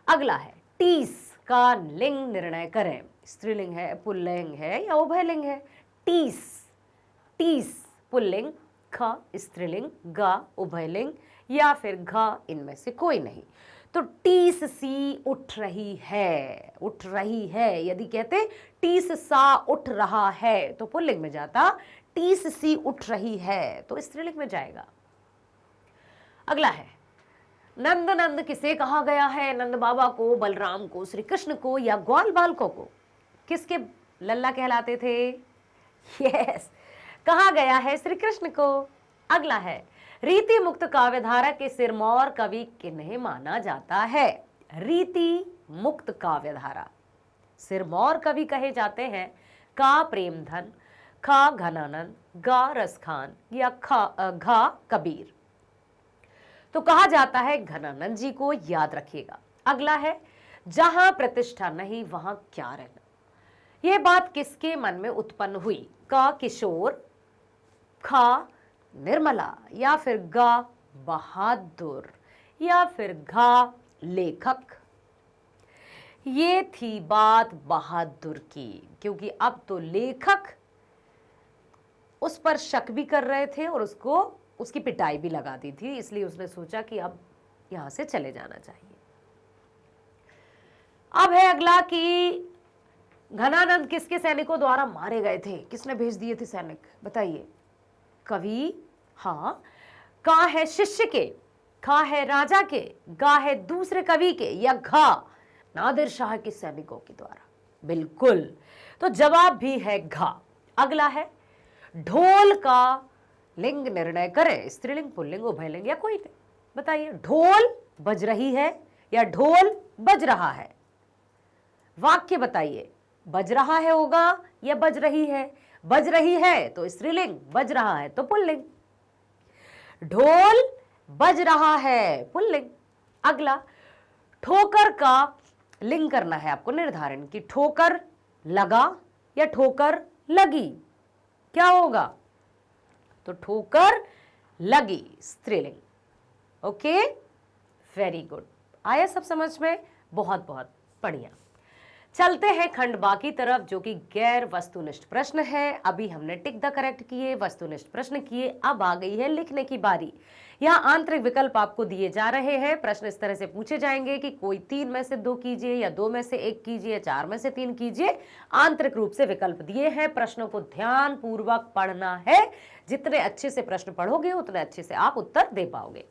Speaker 1: अगला है टीस का लिंग निर्णय करें। स्त्रीलिंग है, पुल्लिंग है या उभयलिंग है? टीस, टीस पुल्लिंग, ख स्त्रीलिंग, गा उभयलिंग या फिर घ इनमें से कोई नहीं। तो टीस सी उठ रही है, उठ रही है। यदि कहते टीस सा उठ रहा है तो पुल्लिंग में जाता, टीस सी उठ रही है तो स्त्रीलिंग में जाएगा। अगला है नंद नंद किसे कहा गया है? नंद बाबा को, बलराम को, श्री कृष्ण को या ग्वाल बालकों को? किसके लल्ला कहलाते थे? यस, कहा गया है श्री कृष्ण को। अगला है रीति मुक्त काव्यधारा के सिरमौर कवि किन्हें माना जाता है? रीति मुक्त काव्यधारा सिरमौर कवि कहे जाते हैं का प्रेमधन, खा घनानंद, गा रसखान या घा कबीर। तो कहा जाता है घनानंद जी को, याद रखिएगा। अगला है जहां प्रतिष्ठा नहीं वहां क्या रहना। यह बात किसके मन में उत्पन्न हुई? का किशोर, खा निर्मला या फिर गा बहादुर या फिर घा लेखक? ये थी बात बहादुर की, क्योंकि अब तो लेखक उस पर शक भी कर रहे थे और उसकी पिटाई भी लगा दी थी, इसलिए उसने सोचा कि अब यहां से चले जाना चाहिए। अब है अगला कि घनानंद किसके सैनिकों द्वारा मारे गए थे? किसने भेज दिए थे सैनिक? बताइए। कवि, हाँ। का है शिष्य के, खा है राजा के, गा है दूसरे कवि के या घा नादिर शाह के सैनिकों के द्वारा? बिल्कुल, तो जवाब भी है घा। अगला है ढोल का लिंग निर्णय करें। स्त्रीलिंग, पुल्लिंग, उभयलिंग या कोई नहीं? बताइए। ढोल बज रही है या ढोल बज रहा है? वाक्य बताइए। बज रहा है होगा या बज रही है? बज रही है तो स्त्रीलिंग, बज रहा है तो पुल्लिंग। ढोल बज रहा है, पुल्लिंग। अगला ठोकर का लिंग करना है आपको निर्धारण कि ठोकर लगा या ठोकर लगी, क्या होगा? तो ठोकर लगी, स्त्रीलिंग। Okay, very good. आया सब समझ में? बहुत बहुत बढ़िया। चलते हैं खंड बाकी तरफ, जो कि गैर वस्तुनिष्ठ प्रश्न है। अभी हमने टिक द करेक्ट किए, वस्तुनिष्ठ प्रश्न किए, अब आ गई है लिखने की बारी। यहाँ आंतरिक विकल्प आपको दिए जा रहे हैं। प्रश्न इस तरह से पूछे जाएंगे कि कोई 3 में से 2 कीजिए या 2 में से 1 कीजिए या 4 में से 3 कीजिए। आंतरिक रूप से विकल्प दिए हैं, प्रश्नों को ध्यान पूर्वक पढ़ना है। जितने अच्छे से प्रश्न पढ़ोगे उतने अच्छे से आप उत्तर दे पाओगे।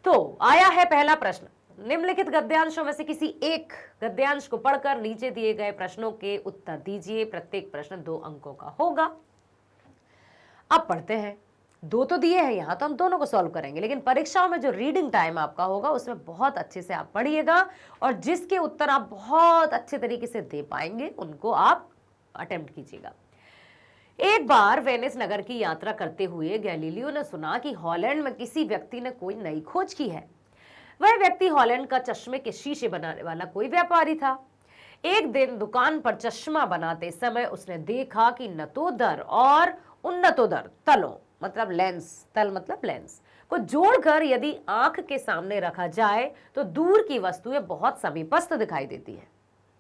Speaker 1: तो आया है पहला प्रश्न, निम्नलिखित गद्यांशों में से किसी एक गद्यांश को पढ़कर नीचे दिए गए प्रश्नों के उत्तर दीजिए। प्रत्येक प्रश्न 2 अंकों का होगा। अब पढ़ते हैं। 2 तो दिए हैं यहां, तो हम दोनों को सॉल्व करेंगे, लेकिन परीक्षाओं में जो रीडिंग टाइम आपका होगा उसमें बहुत अच्छे से आप पढ़िएगा और जिसके उत्तर आप बहुत अच्छे तरीके से दे पाएंगे उनको आप अटेम्प्ट कीजिएगा। एक बार वेनिस नगर की यात्रा करते हुए गैलीलियो ने सुना कि हॉलैंड में किसी व्यक्ति ने कोई नई खोज की है। वह व्यक्ति हॉलैंड का चश्मे के शीशे बनाने वाला कोई व्यापारी था। एक दिन दुकान पर चश्मा बनाते समय उसने देखा कि नतोदर और उन्नतोदर तलों मतलब लेंस, तल मतलब लेंस को जोड़कर यदि आंख के सामने रखा जाए तो दूर की वस्तुएं बहुत समीपस्थ दिखाई देती है।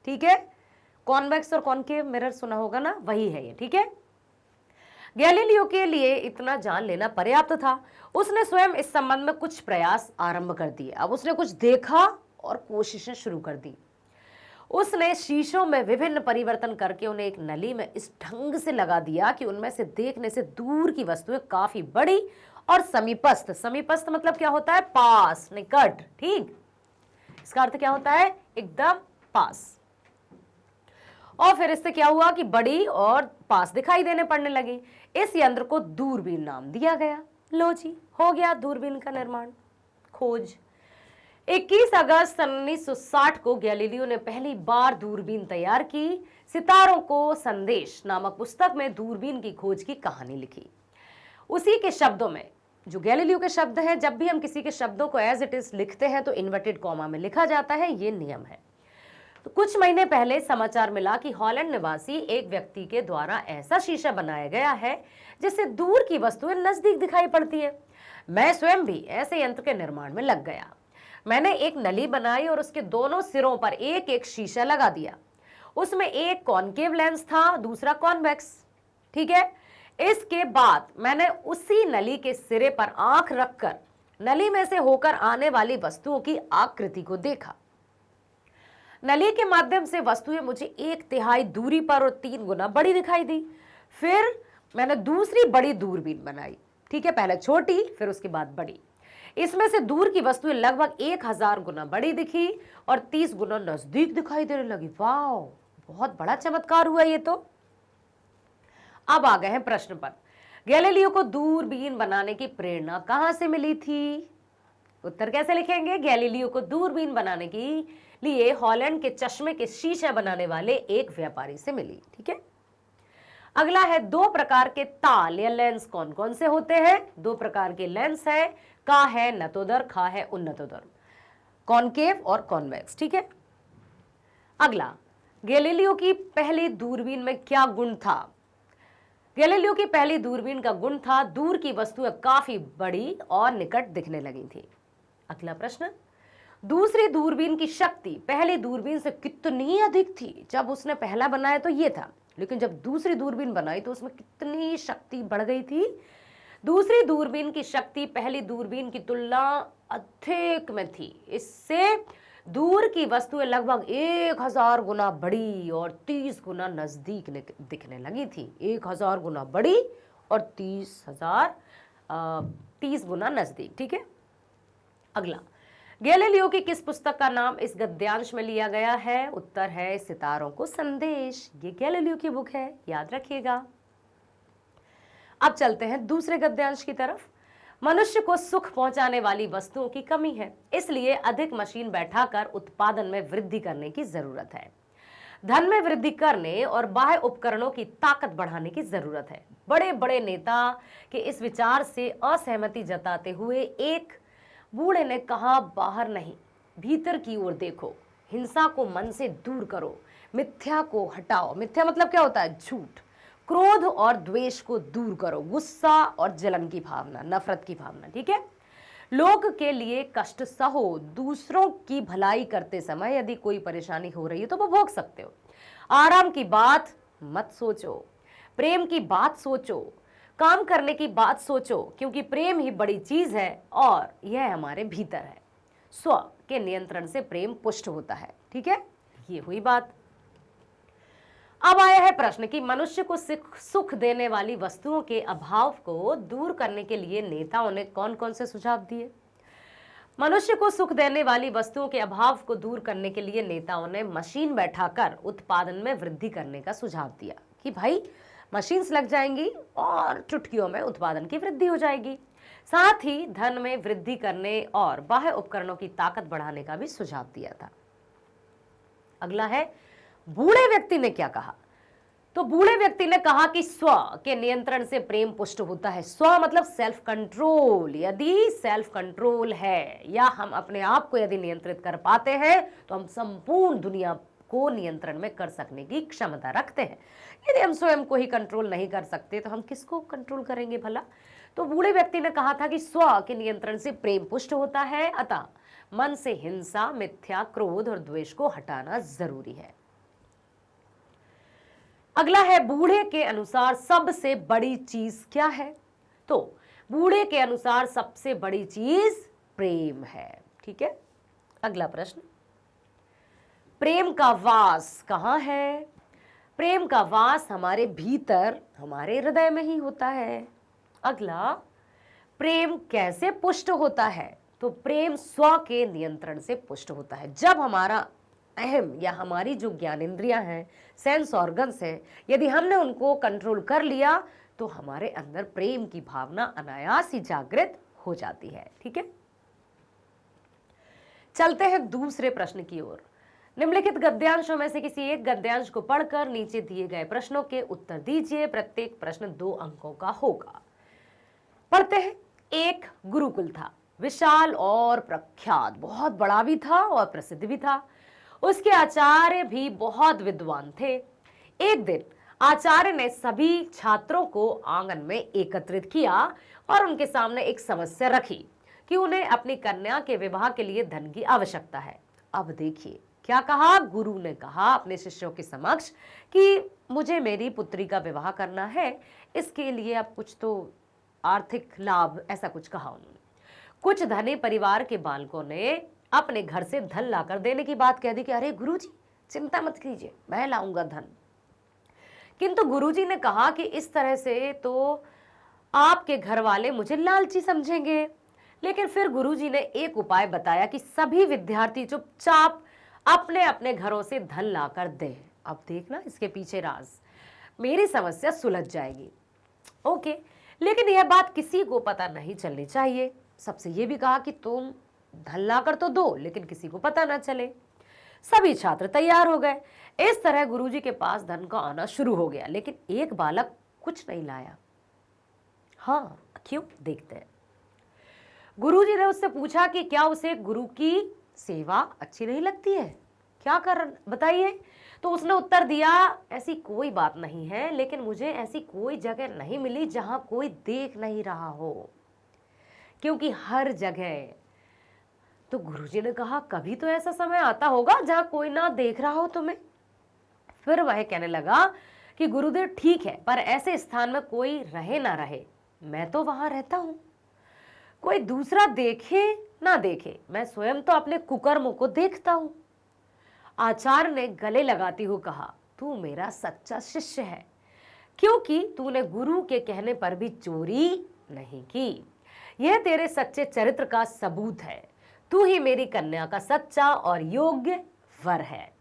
Speaker 1: ठीक है, कॉन्वेक्स और कॉनकेव मिरर सुना होगा ना, वही है ये। ठीक है, गैलीलियो के लिए इतना जान लेना पर्याप्त था। उसने स्वयं इस संबंध में कुछ प्रयास आरंभ कर दिए। अब उसने कुछ देखा और कोशिशें शुरू कर दी। उसने शीशों में विभिन्न परिवर्तन करके उन्हें एक नली में इस ढंग से लगा दिया कि उनमें से देखने से दूर की वस्तुएं काफी बड़ी और समीपस्थ, समीपस्थ मतलब क्या होता है? पास, निकट। ठीक, इसका अर्थ क्या होता है? एकदम पास। और फिर इससे क्या हुआ कि बड़ी और पास दिखाई देने पड़ने लगी। इस यंत्र को दूरबीन नाम दिया गया। लो जी, हो गया दूरबीन का निर्माण, खोज। 21 अगस्त 1960 को गैलीलियो ने पहली बार दूरबीन तैयार की। सितारों को संदेश नामक पुस्तक में दूरबीन की खोज की कहानी लिखी। उसी के शब्दों में, जो गैलीलियो के शब्द हैं, जब भी हम किसी के शब्दों को एज इट इज लिखते हैं तो इन्वर्टेड कॉमा में लिखा जाता है, ये नियम है। तो कुछ महीने पहले समाचार मिला कि हॉलैंड निवासी एक व्यक्ति के द्वारा ऐसा शीशा बनाया गया है जिससे दूर की वस्तुएं नजदीक दिखाई पड़ती है। मैं स्वयं भी ऐसे यंत्र के निर्माण में लग गया। मैंने एक नली बनाई और उसके दोनों सिरों पर एक एक शीशा लगा दिया। उसमें एक कॉनकेव लेंस था, दूसरा कॉन्वेक्स। ठीक है। इसके बाद मैंने उसी नली के सिरे पर आंख रखकर नली में से होकर आने वाली वस्तुओं की आकृति को देखा। नली के माध्यम से वस्तुएं मुझे 1/3 दूरी पर और 3 गुना बड़ी दिखाई दी। फिर मैंने दूसरी बड़ी दूरबीन बनाई। ठीक है, पहले छोटी, फिर उसके बाद बड़ी। इसमें से दूर की वस्तुएं लगभग 1000 गुना बड़ी दिखी और 30 गुना नजदीक दिखाई देने लगी। वाह, बहुत बड़ा चमत्कार हुआ ये तो। अब आ गए हैं प्रश्न पर। गैलीलियो को दूरबीन बनाने की प्रेरणा कहां से मिली थी? उत्तर कैसे लिखेंगे? गैलीलियो को दूरबीन बनाने के लिए हॉलैंड के चश्मे के शीशे बनाने वाले एक व्यापारी से मिली। ठीक है। अगला है, 2 प्रकार के ताल या लेंस कौन कौन से होते हैं? 2 प्रकार के लेंस है, का है नतोदर, खा है उन्नतोदर, कॉनकेव और कॉन्वेक्स। ठीक है। अगला, गैलीलियो की पहली दूरबीन में क्या गुण था? गैलीलियो की पहली दूरबीन का गुण था दूर की वस्तुएं काफी बड़ी और निकट दिखने लगी थी। अगला प्रश्न, दूसरी दूरबीन की शक्ति पहली दूरबीन से कितनी अधिक थी? जब उसने पहला बनाया तो ये था, लेकिन जब दूसरी दूरबीन बनाई तो उसमें कितनी शक्ति बढ़ गई थी? दूसरी दूरबीन की शक्ति पहली दूरबीन की तुलना अधिक में थी। इससे दूर की वस्तुएं लगभग 1000 गुना बड़ी और 30 गुना नजदीक दिखने लगी थी। 1000 गुना बड़ी और 30 गुना नजदीक। ठीक है। अगला, गैलीलियो की किस पुस्तक का नाम इस गद्यांश में लिया गया है? उत्तर है सितारों को संदेश। ये गैलीलियो की बुक है, याद रखिएगा। अब चलते हैं दूसरे गद्यांश की तरफ। मनुष्य को सुख पहुंचाने वाली वस्तुओं की कमी है, इसलिए अधिक मशीन बैठाकर उत्पादन में वृद्धि करने की जरूरत है। धन में वृद्धि करने और बाह्य उपकरणों की ताकत बढ़ाने की जरूरत है। बड़े बड़े नेता के इस विचार से असहमति जताते हुए एक बूढ़े ने कहा, बाहर नहीं, भीतर की ओर देखो, हिंसा को मन से दूर करो, मिथ्या को हटाओ। मिथ्या मतलब क्या होता है? झूठ। क्रोध और द्वेष को दूर करो, गुस्सा और जलन की भावना, नफरत की भावना। ठीक है। लोग के लिए कष्ट सहो, दूसरों की भलाई करते समय यदि कोई परेशानी हो रही है तो वो भोग सकते हो। आराम की बात मत सोचो, प्रेम की बात सोचो, काम करने की बात सोचो, क्योंकि प्रेम ही बड़ी चीज है और यह हमारे भीतर है। स्व के नियंत्रण से प्रेम पुष्ट होता है। ठीक है, ये हुई बात। अब आया है प्रश्न कि मनुष्य को सुख देने वाली वस्तुओं के अभाव को दूर करने के लिए नेताओं ने कौन कौन से सुझाव दिए? मनुष्य को सुख देने वाली वस्तुओं के अभाव को दूर करने के लिए नेताओं ने मशीन बैठाकर उत्पादन में वृद्धि करने का सुझाव दिया कि भाई मशीन्स लग जाएंगी और चुटकियों में उत्पादन की वृद्धि हो जाएगी। साथ ही धन में वृद्धि करने और बाह्य उपकरणों की ताकत बढ़ाने का भी सुझाव दिया था। अगला है, बूढ़े व्यक्ति ने क्या कहा? तो बूढ़े व्यक्ति ने कहा कि स्व के नियंत्रण से प्रेम पुष्ट होता है। स्व मतलब सेल्फ कंट्रोल। यदि सेल्फ कंट्रोल है या हम अपने आप को यदि नियंत्रित कर पाते हैं तो हम संपूर्ण दुनिया को नियंत्रण में कर सकने की क्षमता रखते हैं। यदि हम स्वयं को ही कंट्रोल नहीं कर सकते तो हम किसको कंट्रोल करेंगे भला? तो बूढ़े व्यक्ति ने कहा था कि स्व के नियंत्रण से प्रेम पुष्ट होता है, अतः मन से हिंसा, मिथ्या, क्रोध और द्वेष को हटाना जरूरी है। अगला है, बूढ़े के अनुसार सबसे बड़ी चीज क्या है? तो बूढ़े के अनुसार सबसे बड़ी चीज प्रेम है। ठीक है। अगला प्रश्न, प्रेम का वास कहां है? प्रेम का वास हमारे भीतर, हमारे हृदय में ही होता है। अगला, प्रेम कैसे पुष्ट होता है? तो प्रेम स्व के नियंत्रण से पुष्ट होता है। जब हमारा अहम या हमारी जो ज्ञानेंद्रियां हैं, सेंस ऑर्गन्स हैं, यदि हमने उनको कंट्रोल कर लिया तो हमारे अंदर प्रेम की भावना अनायास ही जागृत हो जाती है। ठीक है, चलते हैं दूसरे प्रश्न की ओर। निम्नलिखित गद्यांशों में से किसी एक गद्यांश को पढ़कर नीचे दिए गए प्रश्नों के उत्तर दीजिए। प्रत्येक प्रश्न 2 अंकों का होगा। पढ़ते हैं। एक गुरुकुल था, विशाल और प्रख्यात, बहुत बड़ा भी था और प्रसिद्ध भी था। उसके आचार्य भी बहुत विद्वान थे। एक दिन आचार्य ने सभी छात्रों को आंगन में एकत्रित किया और उनके सामने एक समस्या रखी कि उन्हें अपनी कन्या के विवाह के लिए धन की आवश्यकता है। अब देखिए क्या कहा। गुरु ने कहा अपने शिष्यों के समक्ष कि मुझे मेरी पुत्री का विवाह करना है, इसके लिए अब कुछ तो आर्थिक लाभ, ऐसा कुछ कहा उन्होंने। कुछ धनी परिवार के बालकों ने अपने घर से धन लाकर देने की बात कह दी कि अरे गुरुजी चिंता मत कीजिए, मैं लाऊंगा धन। किंतु गुरुजी ने कहा कि इस तरह से तो आपके घर वाले मुझे लालची समझेंगे। लेकिन फिर गुरुजी ने एक उपाय बताया कि सभी विद्यार्थी चुपचाप अपने अपने घरों से धन लाकर दें। अब देखना इसके पीछे राज, मेरी समस्या सुलझ जाएगी। ओके, लेकिन यह बात किसी को पता नहीं चलनी चाहिए। सबसे यह भी कहा कि तुम धन लाकर तो दो, लेकिन किसी को पता ना चले। सभी छात्र तैयार हो गए। इस तरह गुरुजी के पास धन का आना शुरू हो गया, लेकिन एक बालक कुछ नहीं लाया। हाँ, क्यों, देखते हैं। गुरुजी ने उससे पूछा कि क्या उसे गुरु की सेवा अच्छी नहीं लगती है, क्या कर बताइए। तो उसने उत्तर दिया, ऐसी कोई बात नहीं है, लेकिन मुझे ऐसी कोई जगह नहीं मिली जहां कोई देख नहीं रहा हो, क्योंकि हर जगह। तो गुरुजी ने कहा कभी तो ऐसा समय आता होगा जहां कोई ना देख रहा हो तुम्हें। फिर वह कहने लगा कि गुरुदेव ठीक है, पर ऐसे स्थान में कोई रहे ना रहे, मैं तो वहां रहता हूं। कोई दूसरा देखे ना देखे, मैं स्वयं तो अपने कुकर्मों को देखता हूं। आचार्य ने गले लगाते हुए कहा, तू मेरा सच्चा शिष्य है, क्योंकि तूने गुरु के कहने पर भी चोरी नहीं की। यह तेरे सच्चे चरित्र का सबूत है। तू ही मेरी कन्या का सच्चा और योग्य वर है।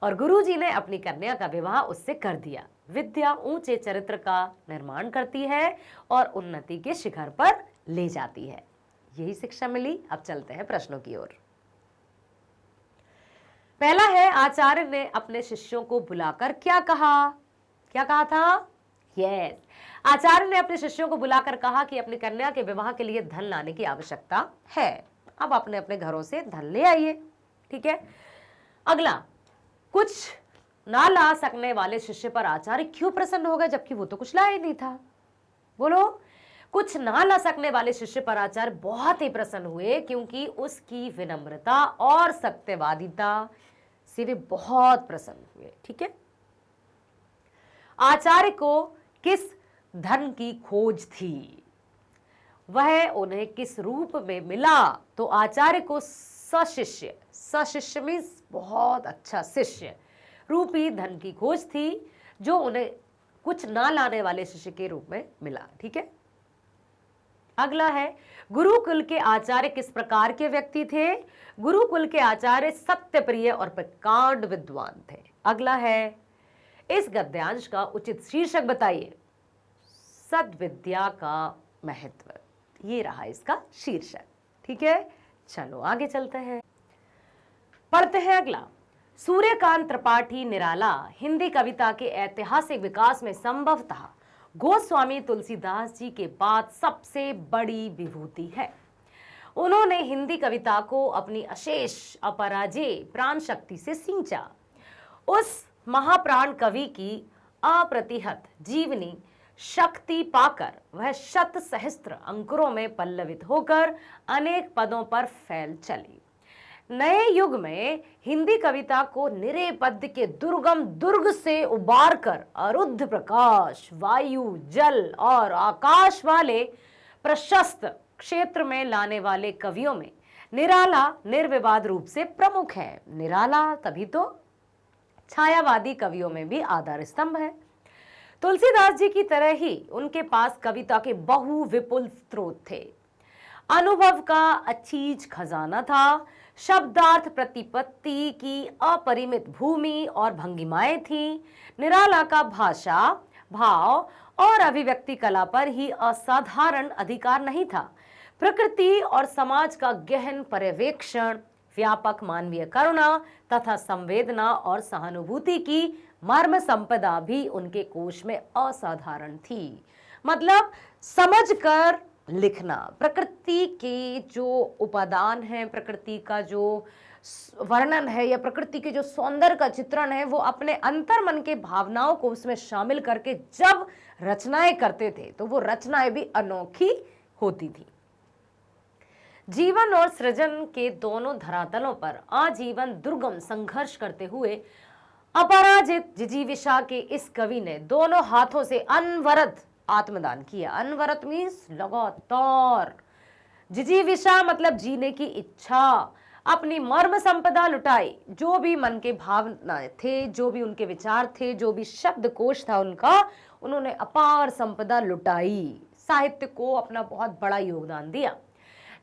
Speaker 1: और गुरुजी ने अपनी कन्या का विवाह उससे कर दिया। विद्या ऊंचे चरित्र का निर्माण करती है और उन्नति के शिखर पर ले जाती है। यही शिक्षा मिली। अब चलते हैं प्रश्नों की ओर। पहला है, आचार्य ने अपने शिष्यों को बुलाकर क्या कहा। क्या कहा था? यस, आचार्य ने अपने शिष्यों को बुलाकर कहा कि अपनी कन्या के विवाह के लिए धन लाने की आवश्यकता है। अब अपने अपने घरों से धन ले आइए। ठीक है। अगला, कुछ ना ला सकने वाले शिष्य पर आचार्य क्यों प्रसन्न हो गए, जबकि वो तो कुछ लाया ही नहीं था। बोलो। कुछ ना ला सकने वाले शिष्य पर आचार्य बहुत ही प्रसन्न हुए, क्योंकि उसकी विनम्रता और सत्यवादिता से वे बहुत प्रसन्न हुए। ठीक है। आचार्य को किस धन की खोज थी, वह उन्हें किस रूप में मिला। तो आचार्य को सशिष्य, सशिष्य मीन्स बहुत अच्छा शिष्य रूपी धन की खोज थी, जो उन्हें कुछ ना लाने वाले शिष्य के रूप में मिला। ठीक है। अगला है, गुरुकुल के आचार्य किस प्रकार के व्यक्ति थे। गुरुकुल के आचार्य सत्यप्रिय और प्रकांड विद्वान थे। अगला है, इस गद्यांश का उचित शीर्षक बताइए। सद्विद्या का महत्व, ये रहा इसका शीर्षक। ठीक है, चलो आगे चलते हैं, पढ़ते हैं अगला। सूर्यकांत त्रिपाठी निराला हिंदी कविता के ऐतिहासिक विकास में संभवतः गोस्वामी तुलसीदास जी के बाद सबसे बड़ी विभूति है। उन्होंने हिंदी कविता को अपनी अशेष अपराजेय प्राण शक्ति से सींचा। उस महाप्राण कवि की अप्रतिहत जीवनी शक्ति पाकर वह शत सहस्त्र अंकुरों में पल्लवित होकर अनेक पदों पर फैल चली। नए युग में हिंदी कविता को निरे पद्य के दुर्गम दुर्ग से उबार कर अरुद्ध प्रकाश, वायु, जल और आकाश वाले प्रशस्त क्षेत्र में लाने वाले कवियों में निराला निर्विवाद रूप से प्रमुख है। निराला तभी तो छायावादी कवियों में भी आधार स्तंभ है। तुलसीदास जी की तरह ही उनके पास कविता के बहु विपुल स्रोत थे। अनुभव का अचीज खजाना था। शब्दार्थ प्रतिपत्ति की अपरिमित भूमि और भंगिमाएं थी। निराला का भाषा, भाव और अभिव्यक्ति कला पर ही असाधारण अधिकार नहीं था। प्रकृति और समाज का गहन पर्यवेक्षण, व्यापक मानवीय करुणा तथा संवेदना और सहानुभूति की मर्म संपदा भी उनके कोश में असाधारण थी। मतलब समझकर लिखना, प्रकृति के जो उपादान है, प्रकृति का जो वर्णन है या प्रकृति के जो सौंदर्य का चित्रण है, वो अपने अंतर्मन के भावनाओं को उसमें शामिल करके जब रचनाएं करते थे तो वो रचनाएं भी अनोखी होती थी। जीवन और सृजन के दोनों धरातलों पर आजीवन दुर्गम संघर्ष करते हुए अपराजित जिजीविषा के इस कवि ने दोनों हाथों से अनवरत आत्मदान किया। अनवरत मीन्स लगातार, जिजीविषा मतलब जीने की इच्छा, अपनी मर्म संपदा लुटाई। जो भी मन के भावनाएं थे, जो भी उनके विचार थे, जो भी शब्दकोश था उनका, उन्होंने अपार संपदा लुटाई। साहित्य को अपना बहुत बड़ा योगदान दिया।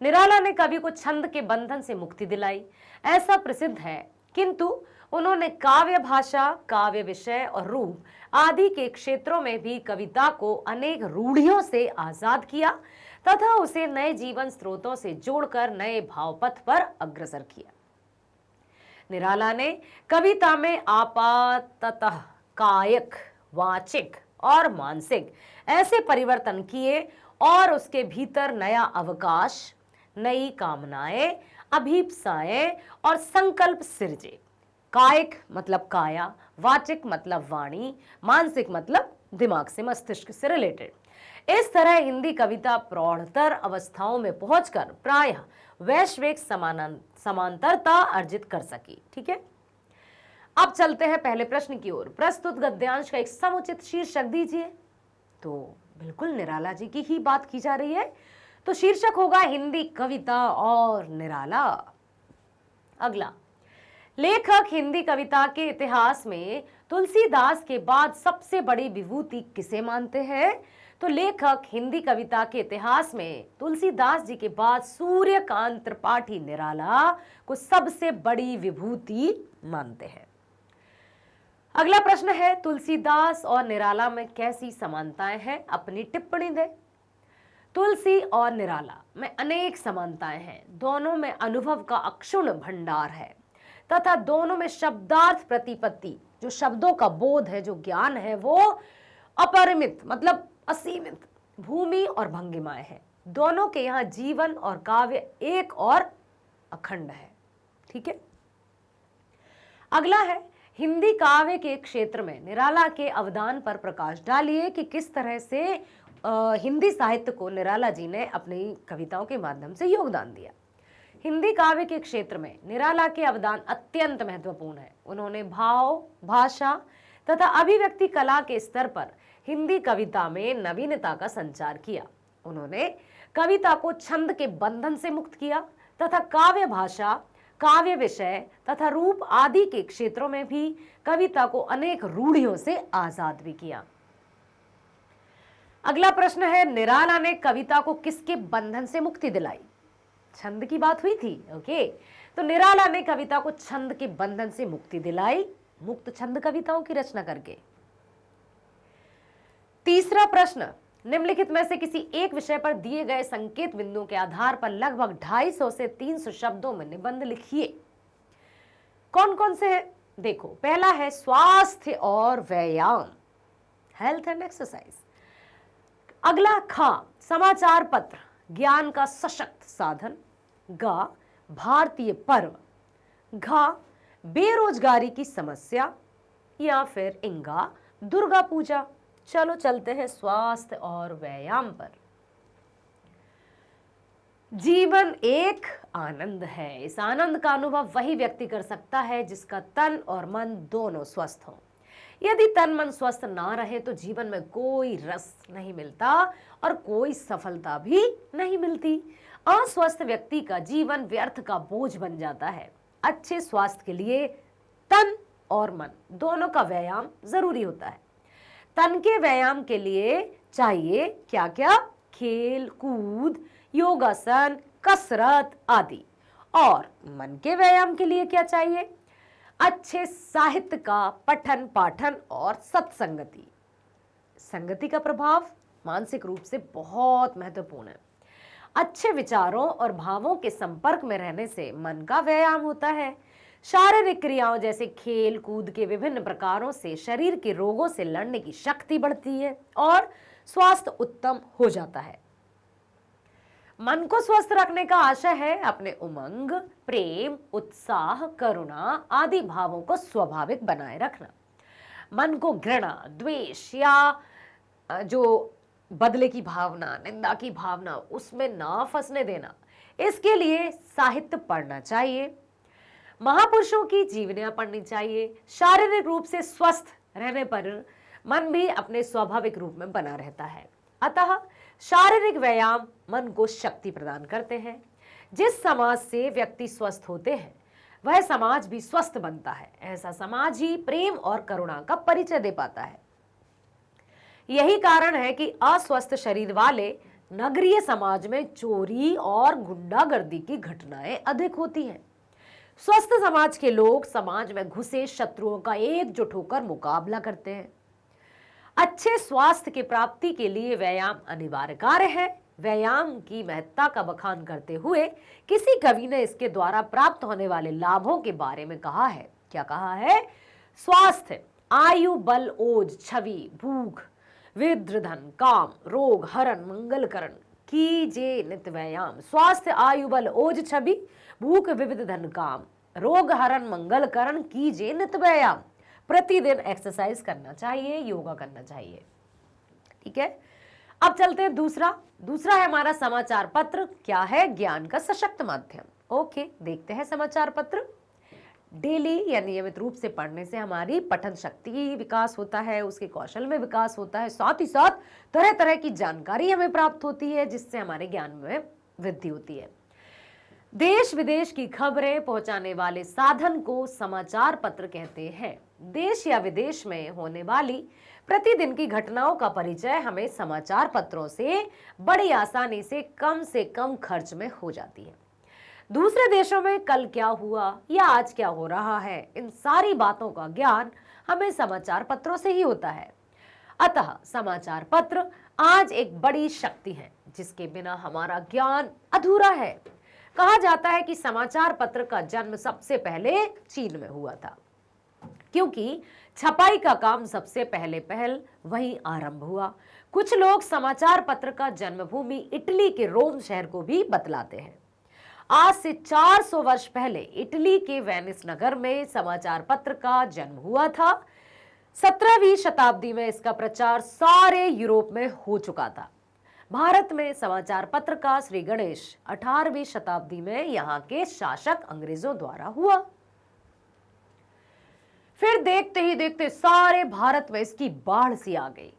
Speaker 1: निराला ने कवि को छंद के बंधन से मुक्ति दिलाई, ऐसा प्रसिद्ध है, किंतु उन्होंने काव्य भाषा, काव्य विषय और रूप आदि के क्षेत्रों में भी कविता को अनेक रूढ़ियों से आजाद किया तथा उसे नए जीवन स्रोतों से जोड़कर नए भावपथ पर अग्रसर किया। निराला ने कविता में आपाततः कायिक, वाचिक और मानसिक ऐसे परिवर्तन किए और उसके भीतर नया अवकाश, नई कामनाएं, अभीप्साएं और संकल्प सिरजे। कायिक मतलब काया, वाचिक मतलब वाणी, मानसिक मतलब दिमाग से, मस्तिष्क से रिलेटेड। इस तरह हिंदी कविता प्रौढ़तर अवस्थाओं में पहुंचकर प्रायः वैश्विक समांतरता अर्जित कर सकी। ठीक है, अब चलते हैं पहले प्रश्न की ओर। प्रस्तुत गद्यांश का एक समुचित शीर्षक दीजिए। तो बिल्कुल निराला जी की ही बात की जा रही है, तो शीर्षक होगा हिंदी कविता और निराला। अगला, लेखक हिंदी कविता के इतिहास में तुलसीदास के बाद सबसे बड़ी विभूति किसे मानते हैं? तो लेखक हिंदी कविता के इतिहास में तुलसीदास जी के बाद सूर्यकांत त्रिपाठी निराला को सबसे बड़ी विभूति मानते हैं। अगला प्रश्न है, तुलसीदास और निराला में कैसी समानताएं हैं? अपनी टिप्पणी दें। तुलसी और निराला में अनेक समानताएं हैं। दोनों में अनुभव का अक्षुण्ण भंडार है तथा दोनों में शब्दार्थ प्रतिपत्ति, जो शब्दों का बोध है, जो ज्ञान है, वो अपरिमित मतलब असीमित भूमि और भंगिमाएं हैं। दोनों के यहाँ जीवन और काव्य एक और अखंड है। ठीक है, अगला है, हिंदी काव्य के क्षेत्र में निराला के अवदान पर प्रकाश डालिए कि किस तरह से हिंदी साहित्य को निराला जी ने अपनी कविताओं के माध्यम से योगदान दिया। हिंदी काव्य के क्षेत्र में निराला के अवदान अत्यंत महत्वपूर्ण है। उन्होंने भाव, भाषा तथा अभिव्यक्ति कला के स्तर पर हिंदी कविता में नवीनता का संचार किया। उन्होंने कविता को छंद के बंधन से मुक्त किया तथा काव्य भाषा, काव्य विषय तथा रूप आदि के क्षेत्रों में भी कविता को अनेक रूढ़ियों से आजाद भी किया। अगला प्रश्न है, निराला ने कविता को किसके बंधन से मुक्ति दिलाई? छंद की बात हुई थी। ओके, तो निराला ने कविता को छंद के बंधन से मुक्ति दिलाई, मुक्त छंद कविताओं की रचना करके। तीसरा प्रश्न, निम्नलिखित में से किसी एक विषय पर दिए गए संकेत बिंदुओं के आधार पर लगभग 250 से 300 शब्दों में निबंध लिखिए। कौन कौन से हैं? देखो, पहला है स्वास्थ्य और व्यायाम, हेल्थ एंड एक्सरसाइज। अगला, खा समाचार पत्र, ज्ञान का सशक्त साधन। गा भारतीय पर्व। घा बेरोजगारी की समस्या, या फिर इंगा दुर्गा पूजा। चलो चलते हैं स्वास्थ्य और व्यायाम पर। जीवन एक आनंद है। इस आनंद का अनुभव वही व्यक्ति कर सकता है जिसका तन और मन दोनों स्वस्थ हो। यदि तन मन स्वस्थ ना रहे तो जीवन में कोई रस नहीं मिलता और कोई सफलता भी नहीं मिलती। अस्वस्थ व्यक्ति का जीवन व्यर्थ का बोझ बन जाता है। अच्छे स्वास्थ्य के लिए तन और मन दोनों का व्यायाम जरूरी होता है। तन के व्यायाम के लिए चाहिए क्या क्या? खेल कूद, योगासन, कसरत आदि। और मन के व्यायाम के लिए क्या चाहिए? अच्छे साहित्य का पठन पाठन और सत्संगति। संगति का प्रभाव मानसिक रूप से बहुत महत्वपूर्ण है। अच्छे विचारों और भावों के संपर्क में रहने से मन का व्यायाम होता है। शारीरिक क्रियाओं जैसे खेल कूद के विभिन्न प्रकारों से शरीर के रोगों से लड़ने की शक्ति बढ़ती है और स्वास्थ्य उत्तम हो जाता है। मन को स्वस्थ रखने का आशय है अपने उमंग, प्रेम, उत्साह, करुणा आदि भावों को स्वाभाविक बनाए रखना। मन को घृणा, द्वेष या जो बदले की भावना, निंदा की भावना, उसमें ना फंसने देना। इसके लिए साहित्य पढ़ना चाहिए, महापुरुषों की जीवनियां पढ़नी चाहिए। शारीरिक रूप से स्वस्थ रहने पर मन भी अपने स्वाभाविक रूप में बना रहता है। अतः शारीरिक व्यायाम मन को शक्ति प्रदान करते हैं। जिस समाज से व्यक्ति स्वस्थ होते हैं वह समाज भी स्वस्थ बनता है। ऐसा समाज ही प्रेम और करुणा का परिचय दे पाता है। यही कारण है कि अस्वस्थ शरीर वाले नगरीय समाज में चोरी और गुंडागर्दी की घटनाएं अधिक होती हैं। स्वस्थ समाज के लोग समाज में घुसे शत्रुओं का एकजुट होकर मुकाबला करते हैं। अच्छे स्वास्थ्य की प्राप्ति के लिए व्यायाम अनिवार्य कार्य है। व्यायाम की महत्ता का बखान करते हुए किसी कवि ने इसके द्वारा प्राप्त होने वाले लाभों के बारे में कहा है। क्या कहा है? स्वास्थ्य, आयु, बल, ओज, छवि, भूख, विद्र, धन, काम, रोग हरण, मंगलकरण कीजे नित व्यायाम। स्वास्थ्य, आयु, बल, ओज, छवि, भूख, विविध, धन, काम, रोग हरण, मंगलकरण कीजे नित व्यायाम। प्रतिदिन एक्सरसाइज करना चाहिए, योगा करना चाहिए। ठीक है, अब चलते हैं दूसरा है हमारा समाचार पत्र। क्या है? ज्ञान का सशक्त माध्यम। ओके, देखते हैं समाचार पत्र। डेली या नियमित रूप से पढ़ने से हमारी पठन शक्ति विकास होता है, उसके कौशल में विकास होता है, साथ ही साथ तरह तरह की जानकारी हमें प्राप्त होती है जिससे हमारे ज्ञान में वृद्धि होती है। देश विदेश की खबरें पहुंचाने वाले साधन को समाचार पत्र कहते हैं। देश या विदेश में होने वाली प्रतिदिन की घटनाओं का परिचय हमें समाचार पत्रों से बड़ी आसानी से कम खर्च में हो जाती है। दूसरे देशों में कल क्या हुआ या आज क्या हो रहा है, इन सारी बातों का ज्ञान हमें समाचार पत्रों से ही होता है। अतः समाचार पत्र आज एक बड़ी शक्ति है जिसके बिना हमारा ज्ञान अधूरा है। कहा जाता है कि समाचार पत्र का जन्म सबसे पहले चीन में हुआ था, क्योंकि छपाई का काम सबसे पहल वहीं आरंभ हुआ। कुछ लोग समाचार पत्र का जन्मभूमि इटली के रोम शहर को भी बतलाते हैं। आज से 400 वर्ष पहले इटली के वेनिस नगर में समाचार पत्र का जन्म हुआ था। 17वीं शताब्दी में इसका प्रचार सारे यूरोप में हो चुका था। भारत में समाचार पत्र का श्री गणेश 18वीं शताब्दी में यहाँ के शासक अंग्रेजों द्वारा हुआ। फिर देखते ही देखते सारे भारत में इसकी बाढ़ सी आ गई।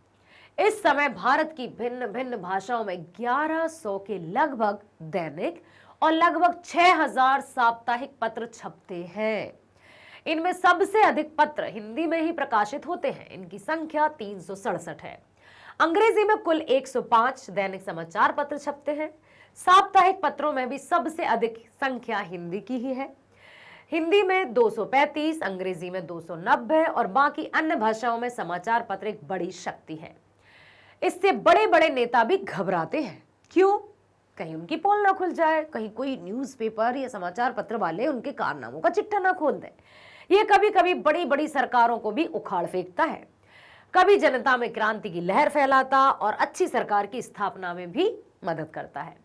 Speaker 1: इस समय भारत की भिन्न भिन्न भाषाओं में 1100 के लगभग दैनिक और लगभग 6000 साप्ताहिक पत्र छपते हैं। इनमें सबसे अधिक पत्र हिंदी में ही प्रकाशित होते हैं। इनकी संख्या 367 है। अंग्रेजी में कुल 105 दैनिक समाचार पत्र छपते हैं। साप्ताहिक पत्रों में भी सबसे अधिक संख्या हिंदी की ही है। हिंदी में 235, अंग्रेजी में 290 और बाकी अन्य भाषाओं में समाचार पत्र एक बड़ी शक्ति है। इससे बड़े बड़े नेता भी घबराते हैं। क्यों? कहीं उनकी पोल ना खुल जाए, कहीं कोई न्यूज़पेपर या समाचार पत्र वाले उनके कारनामों का चिट्ठा ना खोल दे। ये कभी कभी बड़ी बड़ी सरकारों को भी उखाड़ फेंकता है, कभी जनता में क्रांति की लहर फैलाता और अच्छी सरकार की स्थापना में भी मदद करता है।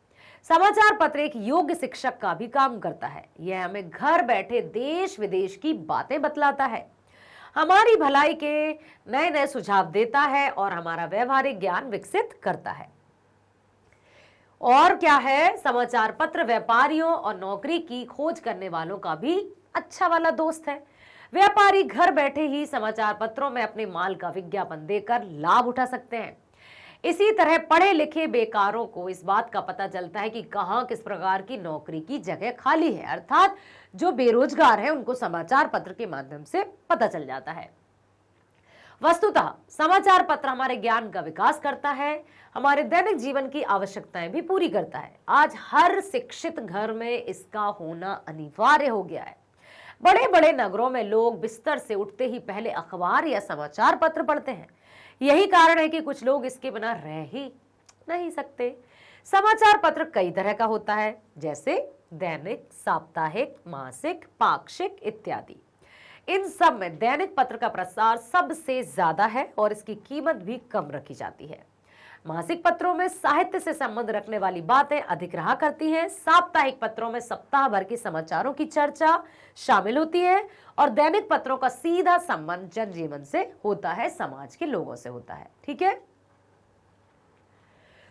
Speaker 1: समाचार पत्र एक योग्य शिक्षक का भी काम करता है। यह हमें घर बैठे देश विदेश की बातें बतलाता है, हमारी भलाई के नए नए सुझाव देता है और हमारा व्यवहारिक ज्ञान विकसित करता है। और क्या है, समाचार पत्र व्यापारियों और नौकरी की खोज करने वालों का भी अच्छा वाला दोस्त है। व्यापारी घर बैठे ही समाचार पत्रों में अपने माल का विज्ञापन देकर लाभ उठा सकते हैं। इसी तरह पढ़े लिखे बेकारों को इस बात का पता चलता है कि कहां किस प्रकार की नौकरी की जगह खाली है, अर्थात जो बेरोजगार है उनको समाचार पत्र के माध्यम से पता चल जाता है। वस्तुतः समाचार पत्र हमारे ज्ञान का विकास करता है, हमारे दैनिक जीवन की आवश्यकताएं भी पूरी करता है। आज हर शिक्षित घर में इसका होना अनिवार्य हो गया है। बड़े बड़े नगरों में लोग बिस्तर से उठते ही पहले अखबार या समाचार पत्र पढ़ते हैं। यही कारण है कि कुछ लोग इसके बिना रह ही नहीं सकते। समाचार पत्र कई तरह का होता है, जैसे दैनिक, साप्ताहिक, मासिक, पाक्षिक इत्यादि। इन सब में दैनिक पत्र का प्रसार सबसे ज्यादा है और इसकी कीमत भी कम रखी जाती है। मासिक पत्रों में साहित्य से संबंध रखने वाली बातें अधिक रहा करती हैं। साप्ताहिक पत्रों में सप्ताह भर के समाचारों की चर्चा शामिल होती है और दैनिक पत्रों का सीधा संबंध जनजीवन से होता है, समाज के लोगों से होता है। ठीक है।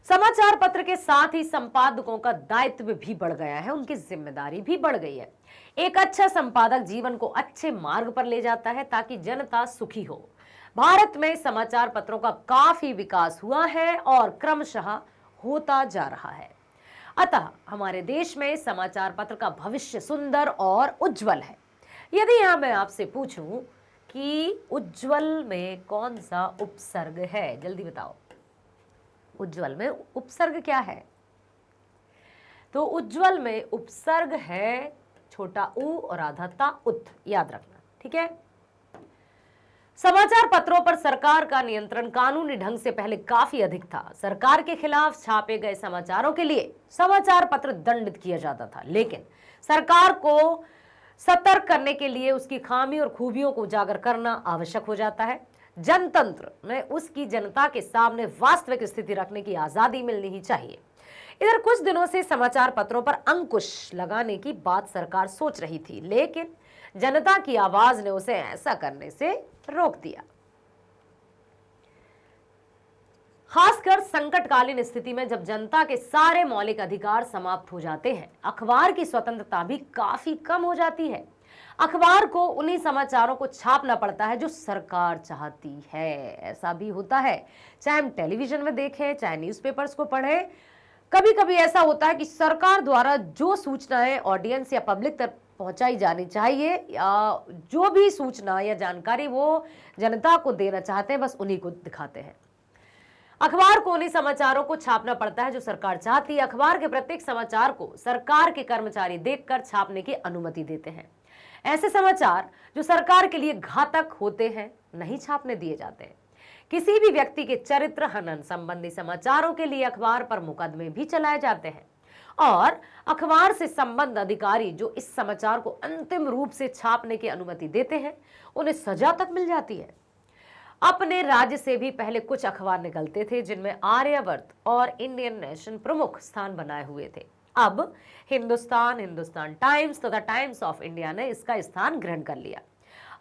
Speaker 1: समाचार पत्र के साथ ही संपादकों का दायित्व भी बढ़ गया है, उनकी जिम्मेदारी भी बढ़ गई है। एक अच्छा संपादक जीवन को अच्छे मार्ग पर ले जाता है ताकि जनता सुखी हो। भारत में समाचार पत्रों का काफी विकास हुआ है और क्रमशः होता जा रहा है। अतः हमारे देश में समाचार पत्र का भविष्य सुंदर और उज्जवल है। यदि यहां मैं आपसे पूछूं कि उज्जवल में कौन सा उपसर्ग है, जल्दी बताओ। उज्जवल में उपसर्ग क्या है? तो उज्जवल में उपसर्ग है छोटा उ और आधा ता, उत, याद रखना। ठीक है। समाचार पत्रों पर सरकार का नियंत्रण कानूनी ढंग से पहले काफी अधिक था। सरकार के खिलाफ छापे गए समाचारों के लिए समाचार पत्र दंडित किया जाता था, लेकिन सरकार को सतर्क करने के लिए उसकी खामी और खूबियों को उजागर करना आवश्यक हो जाता है। जनतंत्र में उसकी जनता के सामने वास्तविक स्थिति रखने की आजादी मिलनी ही चाहिए। इधर कुछ दिनों से समाचार पत्रों पर अंकुश लगाने की बात सरकार सोच रही थी, लेकिन जनता की आवाज ने उसे ऐसा करने से रोक दिया। खासकर संकटकालीन स्थिति में जब जनता के सारे मौलिक अधिकार समाप्त हो जाते हैं, अखबार की स्वतंत्रता भी काफी कम हो जाती है। अखबार को उन्हीं समाचारों को छापना पड़ता है जो सरकार चाहती है। ऐसा भी होता है, चाहे हम टेलीविजन में देखें, चाहे न्यूज़पेपर्स को पढ़ें। कभी कभी ऐसा होता है कि सरकार द्वारा जो सूचनाएं ऑडियंस या पब्लिक तक पहुंचाई जानी चाहिए, या जो भी सूचना या जानकारी वो जनता को देना चाहते हैं, बस उन्हीं को दिखाते हैं। अखबार को उन्हीं समाचारों को छापना पड़ता है जो सरकार चाहती है। अखबार के प्रत्येक समाचार को सरकार के कर्मचारी देखकर छापने की अनुमति देते हैं। ऐसे समाचार जो सरकार के लिए घातक होते हैं नहीं छापने दिए जाते हैं। किसी भी व्यक्ति के चरित्र हनन संबंधी समाचारों के लिए अखबार पर मुकदमे भी चलाए जाते हैं और अखबार से संबद्ध अधिकारी जो इस समाचार को अंतिम रूप से छापने की अनुमति देते हैं, उन्हें सजा तक मिल जाती है। अपने राज्य से भी पहले कुछ अखबार निकलते थे जिनमें आर्यावर्त और इंडियन नेशन प्रमुख स्थान बनाए हुए थे। अब हिंदुस्तान, हिंदुस्तान टाइम्स तथा टाइम्स ऑफ इंडिया ने इसका स्थान ग्रहण कर लिया।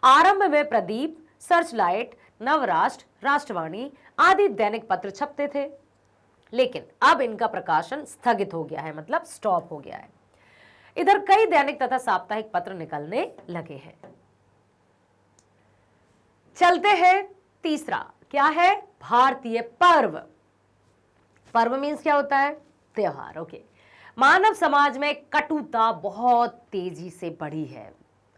Speaker 1: आरंभ में प्रदीप, सर्चलाइट, नवराष्ट्र, राष्ट्रवाणी आदि दैनिक पत्र छपते थे, लेकिन अब इनका प्रकाशन स्थगित हो गया है, मतलब स्टॉप हो गया है। इधर कई दैनिक तथा साप्ताहिक पत्र निकलने लगे हैं। चलते हैं तीसरा, क्या है? भारतीय पर्व। पर्व मीन्स क्या होता है? त्योहार। ओके। मानव समाज में कटुता बहुत तेजी से बढ़ी है।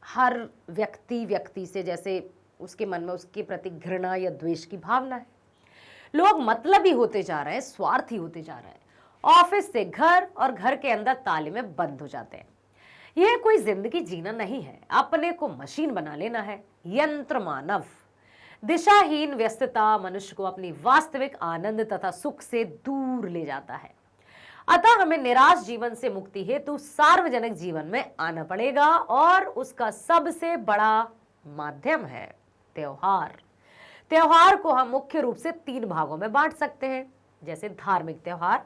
Speaker 1: हर व्यक्ति से जैसे उसके मन में उसके प्रति घृणा या द्वेष की भावना है। लोग मतलबी होते जा रहे हैं, स्वार्थी होते जा रहे हैं। ऑफिस से घर और घर के अंदर ताले में बंद हो जाते हैं। यह कोई जिंदगी जीना नहीं है, अपने को मशीन बना लेना है, यंत्र मानव। दिशाहीन व्यस्तता मनुष्य को अपनी वास्तविक आनंद तथा सुख से दूर ले जाता है। अतः हमें निराश जीवन से मुक्ति हेतु सार्वजनिक जीवन में आना पड़ेगा और उसका सबसे बड़ा माध्यम है त्योहार। त्योहार को हम मुख्य रूप से 3 भागों में बांट सकते हैं, जैसे धार्मिक त्योहार,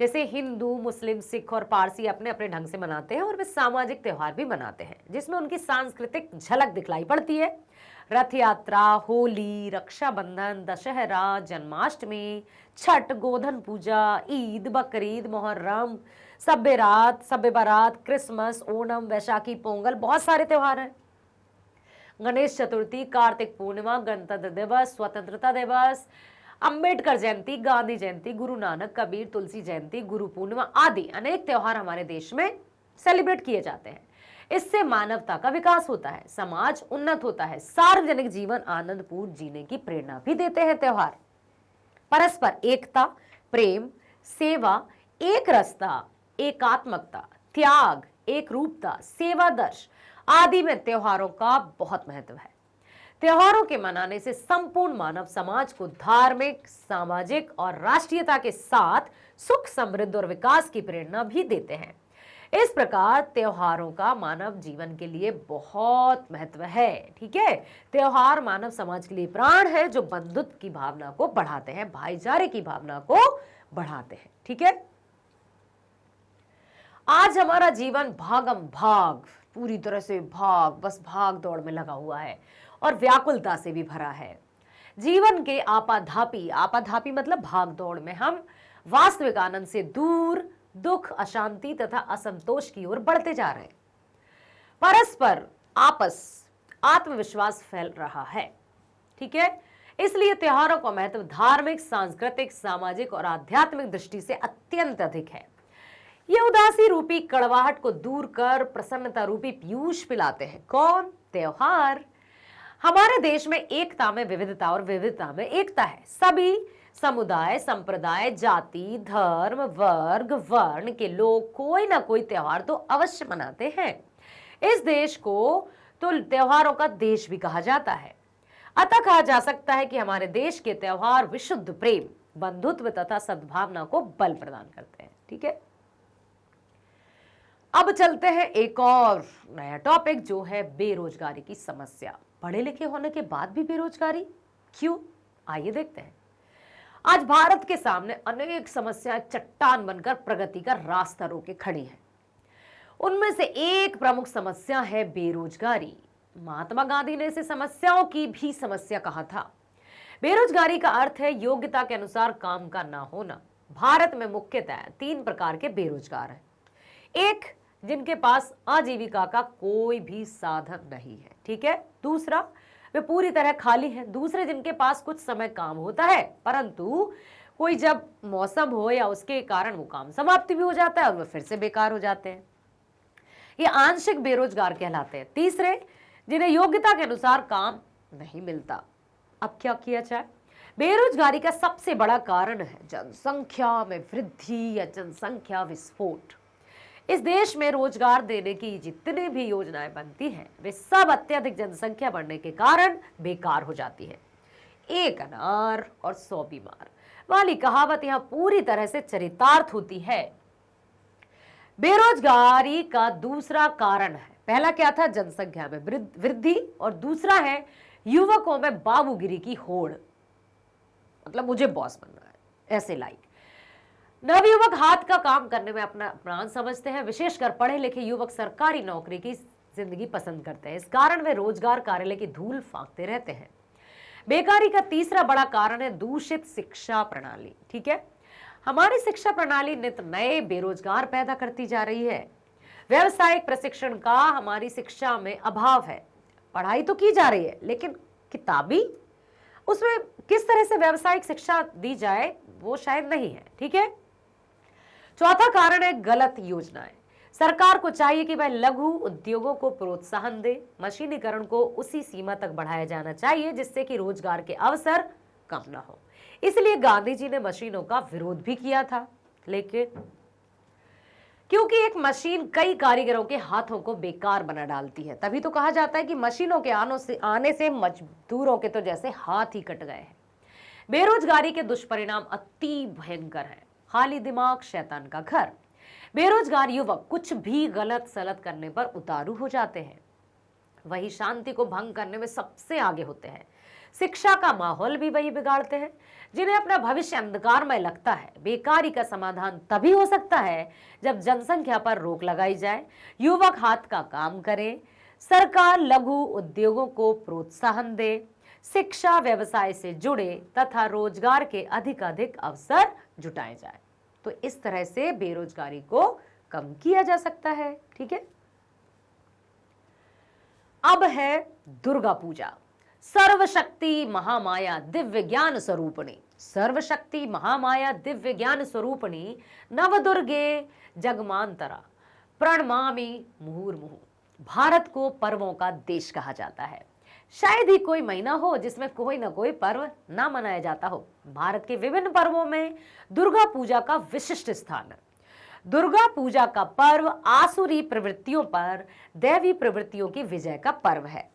Speaker 1: जैसे हिंदू, मुस्लिम, सिख और पारसी अपने अपने ढंग से मनाते हैं, और वे सामाजिक त्योहार भी मनाते हैं जिसमें उनकी सांस्कृतिक झलक दिखलाई पड़ती है। रथ यात्रा, होली, रक्षाबंधन, दशहरा, जन्माष्टमी, छठ, गोधन पूजा, ईद, बकरीद, मोहर्रम, शब बारात, क्रिसमस, ओणम, वैशाखी, पोंगल, बहुत सारे त्योहार हैं। गणेश चतुर्थी, कार्तिक पूर्णिमा, गणतंत्र दिवस, स्वतंत्रता दिवस, अंबेडकर जयंती, गांधी जयंती, गुरु नानक, कबीर, तुलसी जयंती, गुरु पूर्णिमा आदि अनेक त्योहार हमारे देश में सेलिब्रेट किए जाते हैं। इससे मानवता का विकास होता है, समाज उन्नत होता है, सार्वजनिक जीवन आनंदपूर्ण जीने की प्रेरणा भी देते हैं त्योहार। परस्पर एकता, प्रेम, सेवा, एक रसता, एकात्मकता, त्याग, एक रूपता, सेवादर्श आदि में त्योहारों का बहुत महत्व है। त्योहारों के मनाने से संपूर्ण मानव समाज को धार्मिक, सामाजिक और राष्ट्रीयता के साथ सुख, समृद्धि और विकास की प्रेरणा भी देते हैं। इस प्रकार त्योहारों का मानव जीवन के लिए बहुत महत्व है। ठीक है, त्योहार मानव समाज के लिए प्राण है, जो बंधुत्व की भावना को बढ़ाते हैं, भाईचारे की भावना को बढ़ाते हैं। ठीक है, आज हमारा जीवन भागम भाग, पूरी तरह से बस भाग दौड़ में लगा हुआ है और व्याकुलता से भी भरा है। जीवन के आपाधापी मतलब भाग दौड़ में हम वास्तविक आनंद से दूर दुख, अशांति तथा असंतोष की ओर बढ़ते जा रहे हैं। परस्पर आत्मविश्वास फैल रहा है। ठीक है, इसलिए त्योहारों का महत्व धार्मिक, सांस्कृतिक, सामाजिक और आध्यात्मिक दृष्टि से अत्यंत अधिक है। ये उदासी रूपी कड़वाहट को दूर कर प्रसन्नता रूपी पीयूष पिलाते हैं। कौन? त्योहार। हमारे देश में एकता में विविधता और विविधता में एकता है। सभी समुदाय, संप्रदाय, जाति, धर्म, वर्ग, वर्ण के लोग कोई ना कोई त्योहार तो अवश्य मनाते हैं। इस देश को तो त्योहारों का देश भी कहा जाता है। अतः कहा जा सकता है कि हमारे देश के त्योहार विशुद्ध प्रेम, बंधुत्व तथा सद्भावना को बल प्रदान करते हैं। ठीक है, अब चलते हैं एक और नया टॉपिक, जो है बेरोजगारी की समस्या। पढ़े लिखे होने के बाद भी बेरोजगारी क्यों? आइए देखते हैं। आज भारत के सामने अनेक समस्याएं चट्टान बनकर प्रगति का रास्ता रोके खड़ी हैं। उनमें से एक प्रमुख समस्या है बेरोजगारी। महात्मा गांधी ने इसे समस्याओं की भी समस्या कहा था। बेरोजगारी का अर्थ है योग्यता के अनुसार काम का ना होना। भारत में मुख्यतः 3 प्रकार के बेरोजगार हैं। एक, जिनके पास आजीविका का कोई भी साधन नहीं है। ठीक है। दूसरा, वे पूरी तरह खाली हैं। दूसरे, जिनके पास कुछ समय काम होता है, परंतु कोई जब मौसम हो या उसके कारण वो काम समाप्ति भी हो जाता है और वे फिर से बेकार हो जाते हैं। ये आंशिक बेरोजगार कहलाते हैं। तीसरे, जिन्हें योग्यता के अनुसार काम नहीं मिलता। अब क्या किया जाए? बेरोजगारी का सबसे बड़ा कारण है जनसंख्या में वृद्धि या जनसंख्या विस्फोट। इस देश में रोजगार देने की जितनी भी योजनाएं बनती हैं, वे सब अत्यधिक जनसंख्या बढ़ने के कारण बेकार हो जाती है। एक अनार और 100 बीमार वाली कहावत यहां पूरी तरह से चरितार्थ होती है। बेरोजगारी का दूसरा कारण है, पहला क्या था? जनसंख्या में वृद्धि, और दूसरा है युवकों में बाबूगिरी की होड़, मतलब मुझे बॉस बनना है, ऐसे लाइक। नवयुवक हाथ का काम करने में अपना प्राण समझते हैं। विशेषकर पढ़े लिखे युवक सरकारी नौकरी की जिंदगी पसंद करते हैं। इस कारण वे रोजगार कार्यालय की धूल फांकते रहते हैं। बेकारी का तीसरा बड़ा कारण है दूषित शिक्षा प्रणाली। ठीक है, हमारी शिक्षा प्रणाली नित नए बेरोजगार पैदा करती जा रही है। व्यवसायिक प्रशिक्षण का हमारी शिक्षा में अभाव है। पढ़ाई तो की जा रही है, लेकिन किताबी उसमें किस तरह से व्यवसायिक शिक्षा दी जाए वो शायद नहीं है। ठीक है। चौथा कारण है गलत योजनाएं। सरकार को चाहिए कि वह लघु उद्योगों को प्रोत्साहन दे। मशीनीकरण को उसी सीमा तक बढ़ाया जाना चाहिए जिससे कि रोजगार के अवसर कम ना हो। इसलिए गांधी जी ने मशीनों का विरोध भी किया था, लेकिन क्योंकि एक मशीन कई कारीगरों के हाथों को बेकार बना डालती है, तभी तो कहा जाता है कि मशीनों के आने से मजदूरों के तो जैसे हाथ ही कट गए हैं। बेरोजगारी के दुष्परिणाम अति भयंकर हैं। खाली दिमाग शैतान का घर। बेरोजगार युवक कुछ भी गलत सलत करने पर उतारू हो जाते हैं। वही शांति को भंग करने में सबसे आगे होते हैं। शिक्षा का माहौल भी वही बिगाड़ते हैं, जिन्हें अपना भविष्य अंधकारमय लगता है। बेकारी का समाधान तभी हो सकता है जब जनसंख्या पर रोक लगाई जाए, युवक हाथ का काम करें, सरकार लघु उद्योगों को प्रोत्साहन दे, शिक्षा व्यवसाय से जुड़े तथा रोजगार के अधिक अवसर जुटाए जाए। तो इस तरह से बेरोजगारी को कम किया जा सकता है। ठीक है। अब है दुर्गा पूजा। सर्वशक्ति महामाया दिव्य ज्ञान स्वरूपिणी, सर्वशक्ति महामाया दिव्य ज्ञान स्वरूपिणी नवदुर्गे जगमांतरा प्रणमामि मुहुर्मुहु। भारत को पर्वों का देश कहा जाता है। शायद ही कोई महीना हो जिसमें कोई ना कोई पर्व ना मनाया जाता हो। भारत के विभिन्न पर्वों में दुर्गा पूजा का विशिष्ट स्थान है। दुर्गा पूजा का पर्व आसुरी प्रवृत्तियों पर दैवी प्रवृत्तियों की विजय का पर्व है।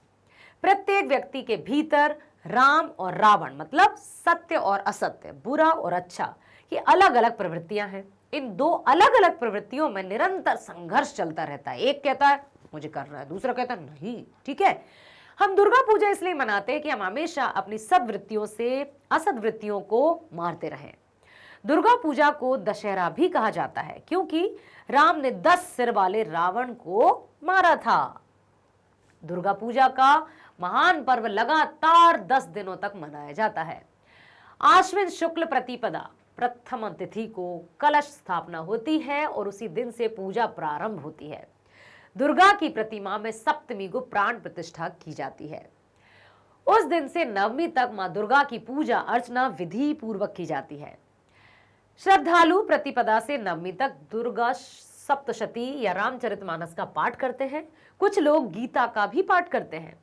Speaker 1: प्रत्येक व्यक्ति के भीतर राम और रावण मतलब सत्य और असत्य, बुरा और अच्छा, ये अलग अलग प्रवृत्तियां हैं। इन दो अलग अलग प्रवृत्तियों में निरंतर संघर्ष चलता रहता है। एक कहता है मुझे करना है, दूसरा कहता है नहीं। ठीक है, हम दुर्गा पूजा इसलिए मनाते हैं कि हम हमेशा अपनी सद्वृत्तियों से असद्वृत्तियों को मारते रहें। दुर्गा पूजा को दशहरा भी कहा जाता है क्योंकि राम ने 10 सिर वाले रावण को मारा था। दुर्गा पूजा का महान पर्व लगातार 10 दिनों तक मनाया जाता है। आश्विन शुक्ल प्रतिपदा प्रथम तिथि को कलश स्थापना होती है और उसी दिन से पूजा प्रारंभ होती है। दुर्गा की प्रतिमा में सप्तमी को प्राण प्रतिष्ठा की जाती है। उस दिन से नवमी तक मां दुर्गा की पूजा अर्चना विधि पूर्वक की जाती है। श्रद्धालु प्रतिपदा से नवमी तक दुर्गा सप्तशती या रामचरितमानस का पाठ करते हैं। कुछ लोग गीता का भी पाठ करते हैं।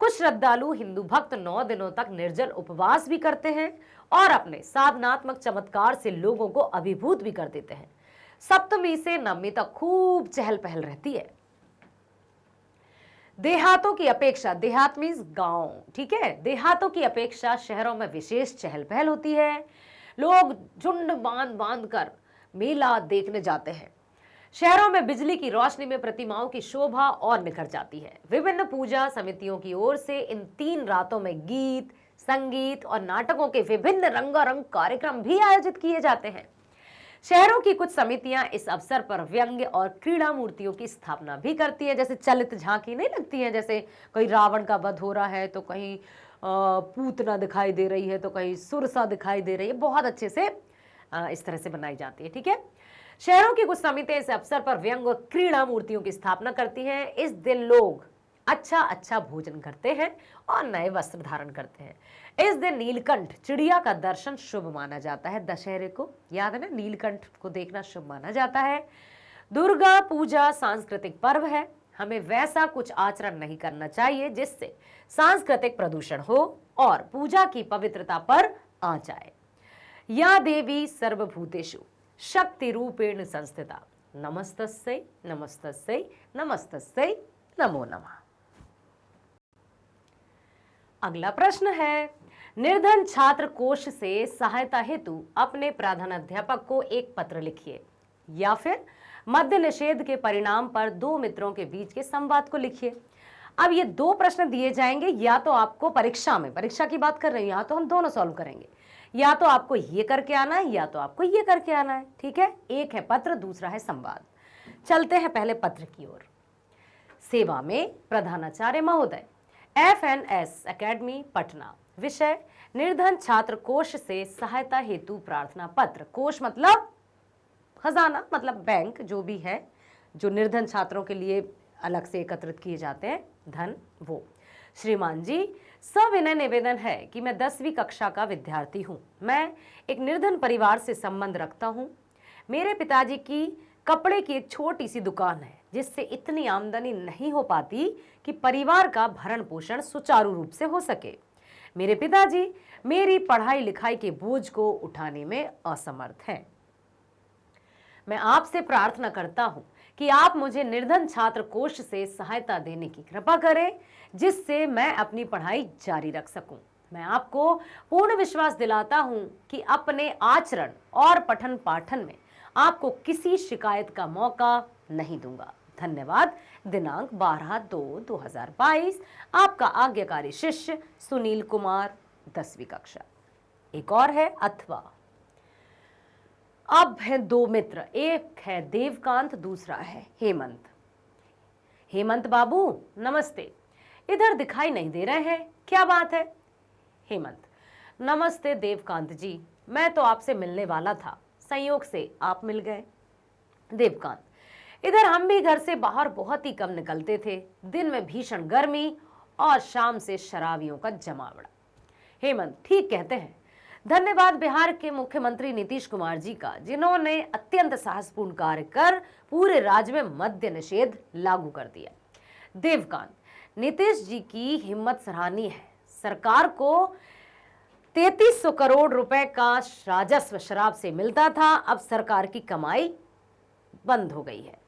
Speaker 1: कुछ श्रद्धालु हिंदू भक्त 9 दिनों तक निर्जल उपवास भी करते हैं और अपने साधनात्मक चमत्कार से लोगों को अभिभूत भी कर देते हैं। सप्तमी से नवमी तक खूब चहल पहल रहती है। देहातों की अपेक्षा, देहात मीन्स गांव, ठीक है, देहातों की अपेक्षा शहरों में विशेष चहल पहल होती है। लोग झुंड बांध बांध कर मेला देखने जाते हैं। शहरों में बिजली की रोशनी में प्रतिमाओं की शोभा और निखर जाती है। विभिन्न पूजा समितियों की ओर से इन 3 रातों में गीत, संगीत और नाटकों के विभिन्न रंगारंग कार्यक्रम भी आयोजित किए जाते हैं। शहरों की कुछ समितियां इस अवसर पर व्यंग्य और क्रीड़ा मूर्तियों की स्थापना भी करती है। जैसे चलित झांकी नहीं लगती है, जैसे कहीं रावण का वध हो रहा है तो कहीं पूतना दिखाई दे रही है तो कहीं सुरसा दिखाई दे रही है। बहुत अच्छे से इस तरह से बनाई जाती है। ठीक है, शहरों की कुछ समितियां इस अवसर पर व्यंग्य और क्रीड़ा मूर्तियों की स्थापना करती हैं। इस दिन लोग अच्छा भोजन करते हैं और नए वस्त्र धारण करते हैं। इस दिन नीलकंठ चिड़िया का दर्शन शुभ माना जाता है। दशहरे को याद है ना, नीलकंठ को देखना शुभ माना जाता है। दुर्गा पूजा सांस्कृतिक पर्व है। हमें वैसा कुछ आचरण नहीं करना चाहिए जिससे सांस्कृतिक प्रदूषण हो और पूजा की पवित्रता पर आ जाए। या देवी सर्वभूतेषु शक्ति रूपेण संस्थिता, नमस्तस्यै नमस्तस्यै नमस्तस्यै नमो नमः। अगला प्रश्न है, निर्धन छात्र कोष से सहायता हेतु अपने प्रधानाध्यापक को एक पत्र लिखिए, या फिर मद्य निषेध के परिणाम पर 2 मित्रों के बीच के संवाद को लिखिए। अब ये 2 प्रश्न दिए जाएंगे, या तो आपको परीक्षा में, परीक्षा की बात कर रहे हैं, यहाँ तो हम दोनों सॉल्व करेंगे, या तो आपको ये करके आना है या तो आपको ये करके आना है। ठीक है, एक है पत्र, दूसरा है संवाद। चलते हैं पहले पत्र की ओर। सेवा में प्रधानाचार्य महोदय, FNS एकेडमी पटना। विषय, निर्धन छात्र कोष से सहायता हेतु प्रार्थना पत्र। कोष मतलब खजाना, मतलब बैंक जो भी है, जो निर्धन छात्रों के लिए अलग से एकत्रित किए जाते हैं धन, वो। श्रीमान जी, सविनय निवेदन है कि मैं 10वीं कक्षा का विद्यार्थी हूँ। मैं एक निर्धन परिवार से संबंध रखता हूँ। मेरे पिताजी की कपड़े की एक छोटी सी दुकान है जिससे इतनी आमदनी नहीं हो पाती कि परिवार का भरण पोषण सुचारू रूप से हो सके। मेरे पिताजी मेरी पढ़ाई लिखाई के बोझ को उठाने में असमर्थ हैं। मैं आपसे प्रार्थना करता हूं कि आप मुझे निर्धन छात्र कोष से सहायता देने की कृपा करें जिससे मैं अपनी पढ़ाई जारी रख सकूं। मैं आपको पूर्ण विश्वास दिलाता हूं कि अपने आचरण और पठन पाठन में आपको किसी शिकायत का मौका नहीं दूंगा। धन्यवाद। दिनांक 12/2/2022। आपका आज्ञाकारी शिष्य सुनील कुमार, 10वीं कक्षा। एक और है अथवा। अब है 2 मित्र, एक है देवकांत, दूसरा है हेमंत। हेमंत बाबू नमस्ते, इधर दिखाई नहीं दे रहे हैं, क्या बात है? हेमंत, नमस्ते देवकांत जी, मैं तो आपसे मिलने वाला था, संयोग से आप मिल गए। देवकांत, इधर हम भी घर से बाहर बहुत ही कम निकलते थे। दिन में भीषण गर्मी और शाम से शराबियों का जमावड़ा। हेमंत, ठीक कहते हैं। धन्यवाद बिहार के मुख्यमंत्री नीतीश कुमार जी का, जिन्होंने अत्यंत साहसपूर्ण कार्य कर पूरे राज्य में मद्य निषेध लागू कर दिया। देवकांत, नीतीश जी की हिम्मत सराहनीय है। सरकार को 3300 करोड़ रुपए का राजस्व शराब से मिलता था, अब सरकार की कमाई बंद हो गई है।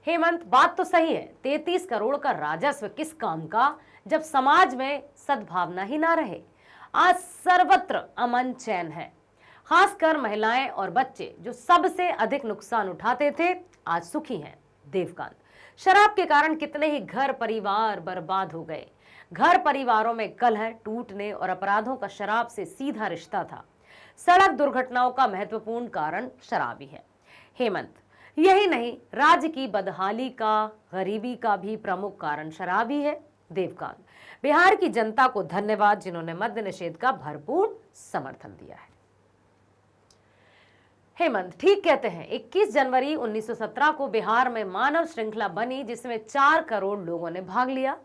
Speaker 1: हेमंत, बात तो सही है, 33 करोड़ का राजस्व किस काम का, जब समाज में सद्भावना ही ना रहे। आज सर्वत्र अमन चैन है, खासकर महिलाएं और बच्चे जो सबसे अधिक नुकसान उठाते थे आज सुखी हैं। देवकांत, शराब के कारण कितने ही घर परिवार बर्बाद हो गए। घर परिवारों में कलह, टूटने और अपराधों का शराब से सीधा रिश्ता था। सड़क दुर्घटनाओं का महत्वपूर्ण कारण शराब ही है। हेमंत, यही नहीं, राज्य की बदहाली का, गरीबी का भी प्रमुख कारण शराब ही है। देवकांत, बिहार की जनता को धन्यवाद जिन्होंने मद्य निषेध का भरपूर समर्थन दिया है। हेमंत, ठीक कहते हैं, 21 जनवरी 1917 को बिहार में मानव श्रृंखला बनी जिसमें 4 करोड़ लोगों ने भाग लिया।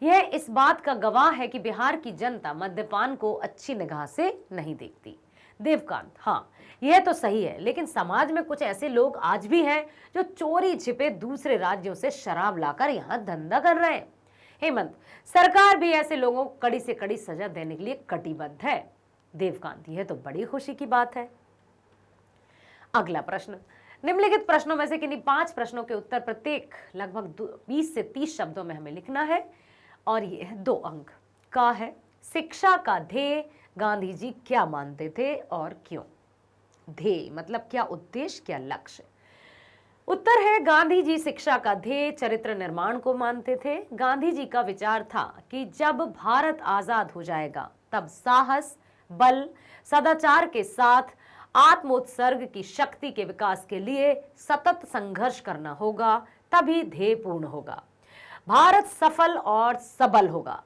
Speaker 1: यह इस बात का गवाह है कि बिहार की जनता मद्यपान को अच्छी निगाह से नहीं देखती। देवकांत, हाँ यह तो सही है, लेकिन समाज में कुछ ऐसे लोग आज भी हैं जो चोरी छिपे दूसरे राज्यों से शराब लाकर यहाँ धंधा कर रहे हैं। हेमंत, सरकार भी ऐसे लोगों को कड़ी से कड़ी सजा देने के लिए कटिबद्ध है। देवकांत, यह तो बड़ी खुशी की बात है। अगला प्रश्न, निम्नलिखित प्रश्नों में से किन्हीं 5 प्रश्नों के उत्तर प्रत्येक लगभग 20 से 30 शब्दों में हमें लिखना है और ये 2 अंक का है। शिक्षा का ध्येय गांधी जी क्या मानते थे और क्यों? ध्येय मतलब क्या उद्देश्य, क्या लक्ष्य? उत्तर है, गांधी जी शिक्षा का ध्येय चरित्र निर्माण को मानते थे। गांधी जी का विचार था कि जब भारत आजाद हो जाएगा तब साहस, बल, सदाचार के साथ आत्मोत्सर्ग की शक्ति के विकास के लिए सतत संघर्ष करना होगा, तभी ध्येय पूर्ण होगा। भारत सफल और सबल होगा।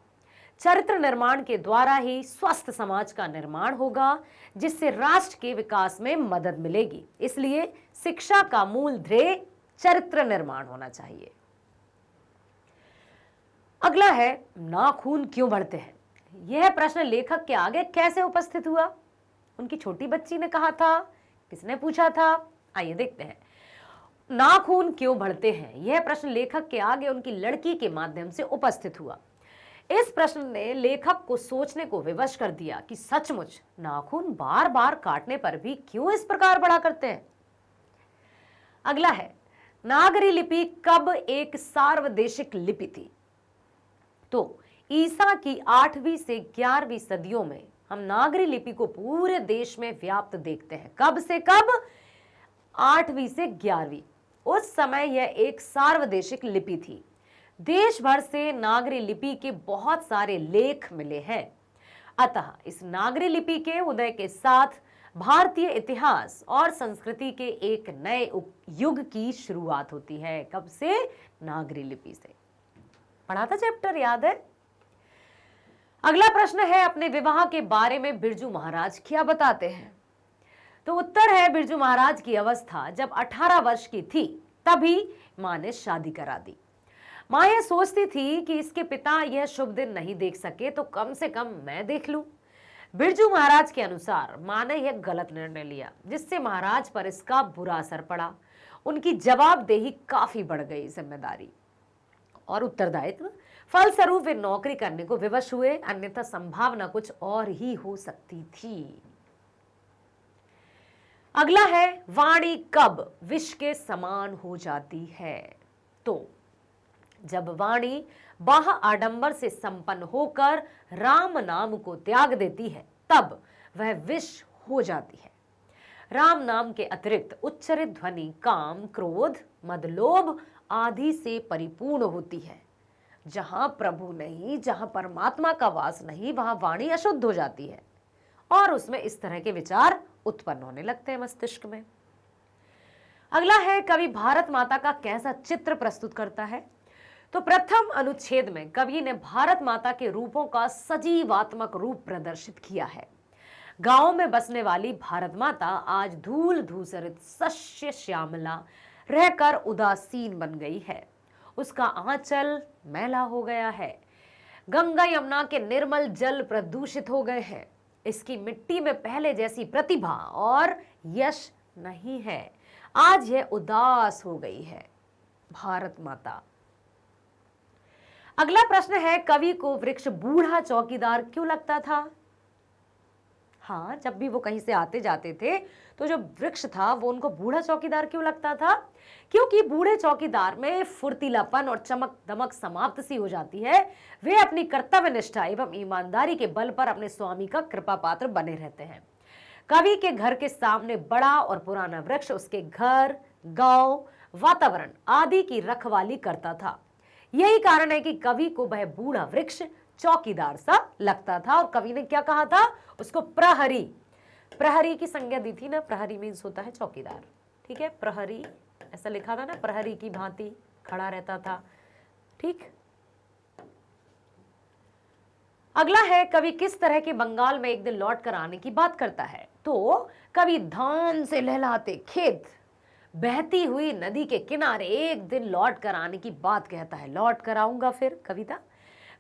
Speaker 1: चरित्र निर्माण के द्वारा ही स्वस्थ समाज का निर्माण होगा, जिससे राष्ट्र के विकास में मदद मिलेगी। इसलिए शिक्षा का मूल ध्येय चरित्र निर्माण होना चाहिए। अगला है, नाखून क्यों बढ़ते हैं? यह प्रश्न लेखक के आगे कैसे उपस्थित हुआ? उनकी छोटी बच्ची ने कहा था, किसने पूछा था? आइए देखते हैं। नाखून क्यों बढ़ते हैं, यह प्रश्न लेखक के आगे उनकी लड़की के माध्यम से उपस्थित हुआ। इस प्रश्न ने लेखक को सोचने को विवश कर दिया कि सचमुच नाखून बार बार काटने पर भी क्यों इस प्रकार बढ़ा करते हैं। अगला है, नागरी लिपि कब एक सार्वदेशिक लिपि थी? तो ईसा की 8वीं से 11वीं सदियों में हम नागरी लिपि को पूरे देश में व्याप्त देखते हैं। कब से कब? 8वीं से 11वीं। उस समय यह एक सार्वदेशिक लिपि थी। देश भर से नागरी लिपि के बहुत सारे लेख मिले हैं। अतः इस नागरी लिपि के उदय के साथ भारतीय इतिहास और संस्कृति के एक नए युग की शुरुआत होती है। कब से? नागरी लिपि से। पढ़ा था चैप्टर, याद है? अगला प्रश्न है, अपने विवाह के बारे में बिरजू महाराज क्या बताते हैं? तो उत्तर है, बिरजू महाराज की अवस्था जब 18 वर्ष की थी तभी मां ने शादी करा दी। मां यह सोचती थी कि इसके पिता यह शुभ दिन नहीं देख सके तो कम से कम मैं देख लूं। बिरजू महाराज के अनुसार मां ने यह गलत निर्णय लिया, जिससे महाराज पर इसका बुरा असर पड़ा। उनकी जवाबदेही काफी बढ़ गई, जिम्मेदारी और उत्तरदायित्व। फलस्वरूप वे नौकरी करने को विवश हुए, अन्यथा संभावना कुछ और ही हो सकती थी। अगला है, वाणी कब विष के समान हो जाती है? तो जब वाणी बाह्य आडंबर से संपन्न होकर राम नाम को त्याग देती है तब वह विष हो जाती है। राम नाम के अतिरिक्त उच्चरित ध्वनि काम, क्रोध, मद, लोभ आदि से परिपूर्ण होती है। जहां प्रभु नहीं, जहां परमात्मा का वास नहीं, वहां वाणी अशुद्ध हो जाती है और उसमें इस तरह के विचार उत्पन्न होने लगते हैं मस्तिष्क में। अगला है, कवि भारत माता का कैसा चित्र प्रस्तुत करता है? तो प्रथम अनुच्छेद में कवि ने भारत माता के रूपों का सजीवात्मक रूप प्रदर्शित किया है। गांव में बसने वाली भारत माता आज धूल धूसरित शस्य श्यामला रहकर उदासीन बन गई है। उसका आंचल मैला हो गया है। गंगा यमुना के निर्मल जल प्रदूषित हो गए हैं। इसकी मिट्टी में पहले जैसी प्रतिभा और यश नहीं है। आज यह उदास हो गई है। भारत माता। अगला प्रश्न है, कवि को वृक्ष बूढ़ा चौकीदार क्यों लगता था? हाँ, जब भी वो कहीं से आते जाते थे तो जो वृक्ष था वो उनको बूढ़ा चौकीदार क्यों लगता था? क्योंकि बूढ़े चौकीदार में फुर्तीलापन और चमक दमक समाप्त सी हो जाती है। वे अपनी कर्तव्य निष्ठा एवं ईमानदारी के बल पर अपने स्वामी का कृपा पात्र बने रहते हैं। कवि के घर के सामने बड़ा और पुराना वृक्ष उसके घर, गांव, वातावरण आदि की रखवाली करता था। यही कारण है कि कवि को वह बूढ़ा वृक्ष चौकीदार सा लगता था। और कवि ने क्या कहा था? उसको प्रहरी, प्रहरी की संज्ञा दी थी ना। प्रहरी मीन्स होता है चौकीदार, ठीक है। प्रहरी ऐसा लिखा था ना, प्रहरी की भांति खड़ा रहता था, ठीक। अगला है, कवि किस तरह के बंगाल में एक दिन लौट कर आने की बात करता है? तो कवि धान से लहलाते खेत, बहती हुई नदी के किनारे एक दिन लौट कर आने की बात कहता है। लौट कर आऊंगा फिर कविता।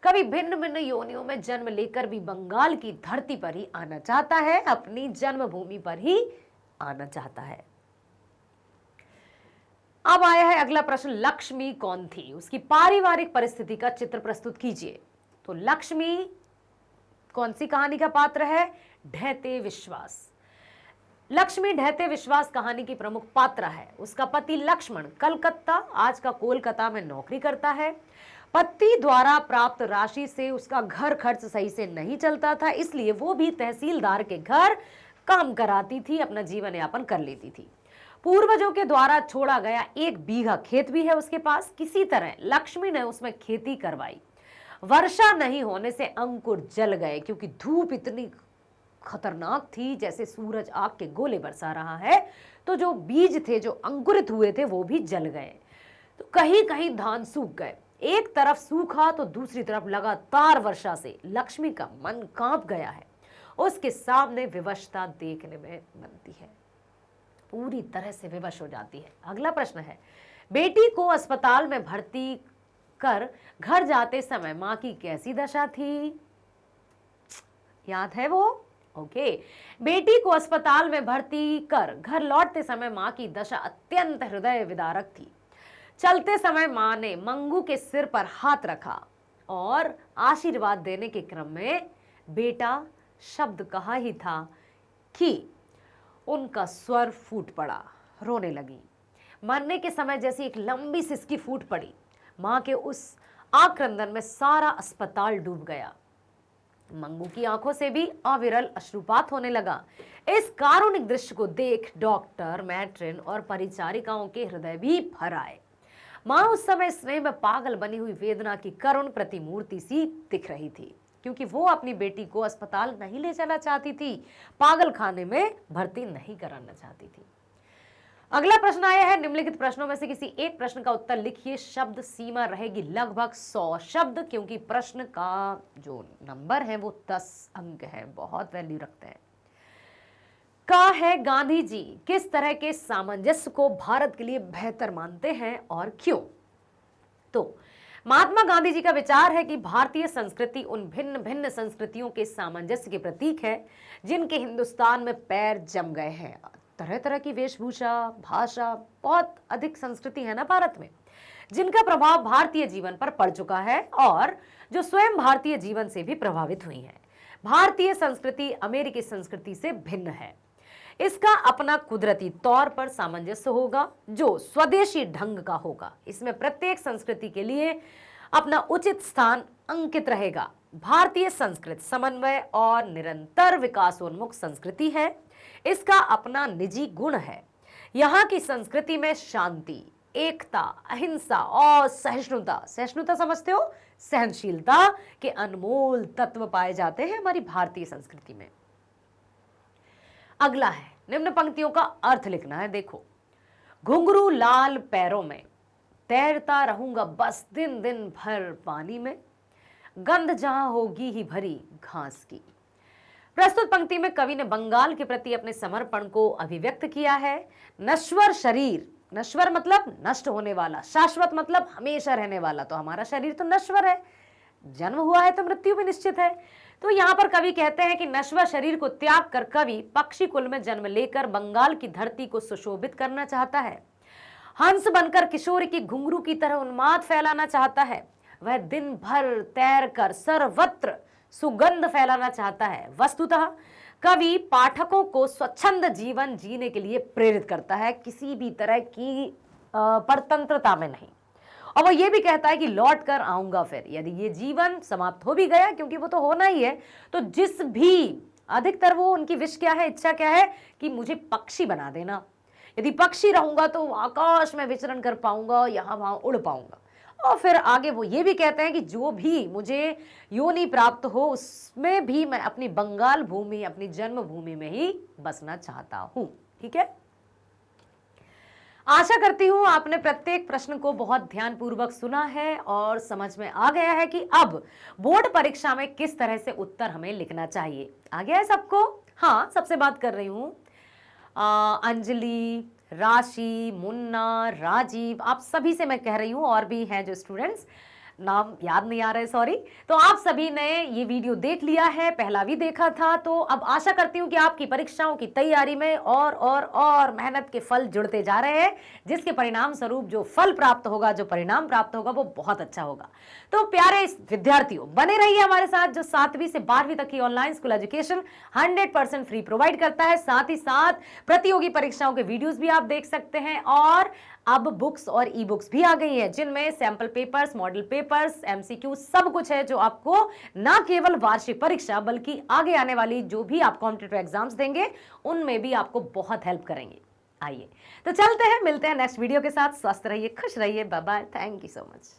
Speaker 1: कवि भिन्न भिन्न योनियों में जन्म लेकर भी बंगाल की धरती पर ही आना चाहता है, अपनी जन्मभूमि पर ही आना चाहता है। अब आया है अगला प्रश्न, लक्ष्मी कौन थी? उसकी पारिवारिक परिस्थिति का चित्र प्रस्तुत कीजिए। तो लक्ष्मी कौन सी कहानी का पात्र है? ढहते विश्वास। लक्ष्मी ढहते विश्वास कहानी की प्रमुख पात्र है। उसका पति लक्ष्मण कलकत्ता, आज का कोलकाता में नौकरी करता है। पति द्वारा प्राप्त राशि से उसका घर खर्च सही से नहीं चलता था, इसलिए वो भी तहसीलदार के घर काम कराती थी, अपना जीवन यापन कर लेती थी। पूर्वजों के द्वारा छोड़ा गया 1 बीघा खेत भी है उसके पास। किसी तरह लक्ष्मी ने उसमें खेती करवाई। वर्षा नहीं होने से अंकुर जल गए, क्योंकि धूप इतनी खतरनाक थी जैसे सूरज आग के गोले बरसा रहा है। तो जो बीज थे, जो अंकुरित हुए थे, वो भी जल गए। तो कहीं कहीं धान सूख गए। एक तरफ सूखा तो दूसरी तरफ लगातार वर्षा से लक्ष्मी का मन कांप गया है। उसके सामने विवशता देखने में बनती है, पूरी तरह से विवश हो जाती है। अगला प्रश्न है, बेटी को अस्पताल में भर्ती कर घर जाते समय मां की कैसी दशा थी? याद है वो? ओके। बेटी को अस्पताल में भर्ती कर घर लौटते समय मां की दशा अत्यंत हृदय विदारक थी। चलते समय मां ने मंगू के सिर पर हाथ रखा और आशीर्वाद देने के क्रम में बेटा शब्द कहा ही था कि उनका स्वर फूट पड़ा, रोने लगी। मरने के समय जैसी एक लंबी सिसकी फूट पड़ी। मां के उस आक्रंदन में सारा अस्पताल डूब गया। मंगू की आंखों से भी अविरल अश्रुपात होने लगा। इस कारुणिक दृश्य को देख डॉक्टर, मैट्रिन और परिचारिकाओं के हृदय भी भर आए। मां उस समय स्नेह में पागल बनी हुई वेदना की करुण प्रतिमूर्ति सी दिख रही थी, क्योंकि वो अपनी बेटी को अस्पताल नहीं ले जाना चाहती थी, पागल खाने में भर्ती नहीं कराना चाहती थी। अगला प्रश्न आया है, निम्नलिखित प्रश्नों में से किसी एक प्रश्न का उत्तर लिखिए। शब्द सीमा रहेगी लगभग 100 शब्द, क्योंकि प्रश्न का जो नंबर है वो 10 अंक है, बहुत वैल्यू रखते हैं। का है, गांधी जी किस तरह के सामंजस्य को भारत के लिए बेहतर मानते हैं और क्यों? तो महात्मा गांधी जी का विचार है कि भारतीय संस्कृति उन भिन्न भिन्न संस्कृतियों के सामंजस्य के प्रतीक है जिनके हिंदुस्तान में पैर जम गए हैं। तरह तरह की वेशभूषा, भाषा, बहुत अधिक संस्कृति है ना भारत में, जिनका प्रभाव भारतीय जीवन पर पड़ चुका है और जो स्वयं भारतीय जीवन से भी प्रभावित हुई है। भारतीय संस्कृति अमेरिकी संस्कृति से भिन्न है। इसका अपना कुदरती तौर पर सामंजस्य होगा जो स्वदेशी ढंग का होगा। इसमें प्रत्येक संस्कृति के लिए अपना उचित स्थान अंकित रहेगा। भारतीय संस्कृति समन्वय और निरंतर विकासोन्मुख संस्कृति है। इसका अपना निजी गुण है। यहाँ की संस्कृति में शांति, एकता, अहिंसा और सहिष्णुता, सहिष्णुता समझते हो, सहनशीलता के अनमोल तत्व पाए जाते हैं हमारी भारतीय संस्कृति में। अगला है, निम्न पंक्तियों का अर्थ लिखना है। देखो, घुंघरू लाल पैरों में तैरता रहूंगा बस दिन दिन भर पानी में, गंध जहां होगी ही भरी घास की। प्रस्तुत पंक्ति में कवि ने बंगाल के प्रति अपने समर्पण को अभिव्यक्त किया है। नश्वर शरीर, नश्वर मतलब नष्ट होने वाला, शाश्वत मतलब हमेशा रहने वाला। तो हमारा शरीर तो नश्वर है, जन्म हुआ है तो मृत्यु भी निश्चित है। तो यहाँ पर कवि कहते हैं कि नश्वर शरीर को त्याग कर कवि पक्षी कुल में जन्म लेकर बंगाल की धरती को सुशोभित करना चाहता है। हंस बनकर किशोरी की घुंघरू की तरह उन्माद फैलाना चाहता है। वह दिन भर तैर कर सर्वत्र सुगंध फैलाना चाहता है। वस्तुतः कवि पाठकों को स्वच्छंद जीवन जीने के लिए प्रेरित करता है, किसी भी तरह की परतंत्रता में नहीं। और वो ये भी कहता है कि लौट कर आऊंगा फिर, यदि ये जीवन समाप्त हो भी गया, क्योंकि वो तो होना ही है, तो जिस भी अधिकतर वो उनकी विश क्या है, इच्छा क्या है कि मुझे पक्षी बना देना। यदि पक्षी रहूंगा तो आकाश में विचरण कर पाऊंगा, यहां वहां उड़ पाऊंगा। और फिर आगे वो ये भी कहते हैं कि जो भी मुझे योनि प्राप्त हो उसमें भी मैं अपनी बंगाल भूमि, अपनी जन्मभूमि में ही बसना चाहता हूं। ठीक है, आशा करती हूं आपने प्रत्येक प्रश्न को बहुत ध्यानपूर्वक सुना है और समझ में आ गया है कि अब बोर्ड परीक्षा में किस तरह से उत्तर हमें लिखना चाहिए। आ गया है सबको? हाँ, सबसे बात कर रही हूं, अंजलि, राशि, मुन्ना, राजीव, आप सभी से मैं कह रही हूं, और भी हैं जो स्टूडेंट्स, नाम याद नहीं आ रहे, सॉरी। तो आप सभी ने ये वीडियो देख लिया है, पहला भी देखा था, तो अब आशा करती हूँ कि आपकी परीक्षाओं की तैयारी में और मेहनत के फल जुड़ते जा रहे हैं, जिसके परिणाम स्वरूप जो फल प्राप्त होगा, जो परिणाम प्राप्त होगा, वो बहुत अच्छा होगा। तो प्यारे विद्यार्थियों, बने रहिए हमारे साथ, जो 7वीं से 12वीं तक की online school education 100% free provide करता है। साथ ही साथ प्रतियोगी परीक्षाओं के वीडियोस भी आप देख सकते हैं, और अब बुक्स और ई बुक्स भी आ गई हैं, जिनमें sample papers, model papers, MCQ सब कुछ है, जो आपको ना केवल वार्षिक परीक्षा बल्कि आगे आने वाली जो भी आप कॉम्पिटिटिव एग्जाम्स देंगे उनमें भी आपको बहुत हेल्प करेंगे। आइए तो चलते हैं, मिलते हैं नेक्स्ट वीडियो के साथ। स्वस्थ रहिए, खुश रहिए, bye bye, thank you so much.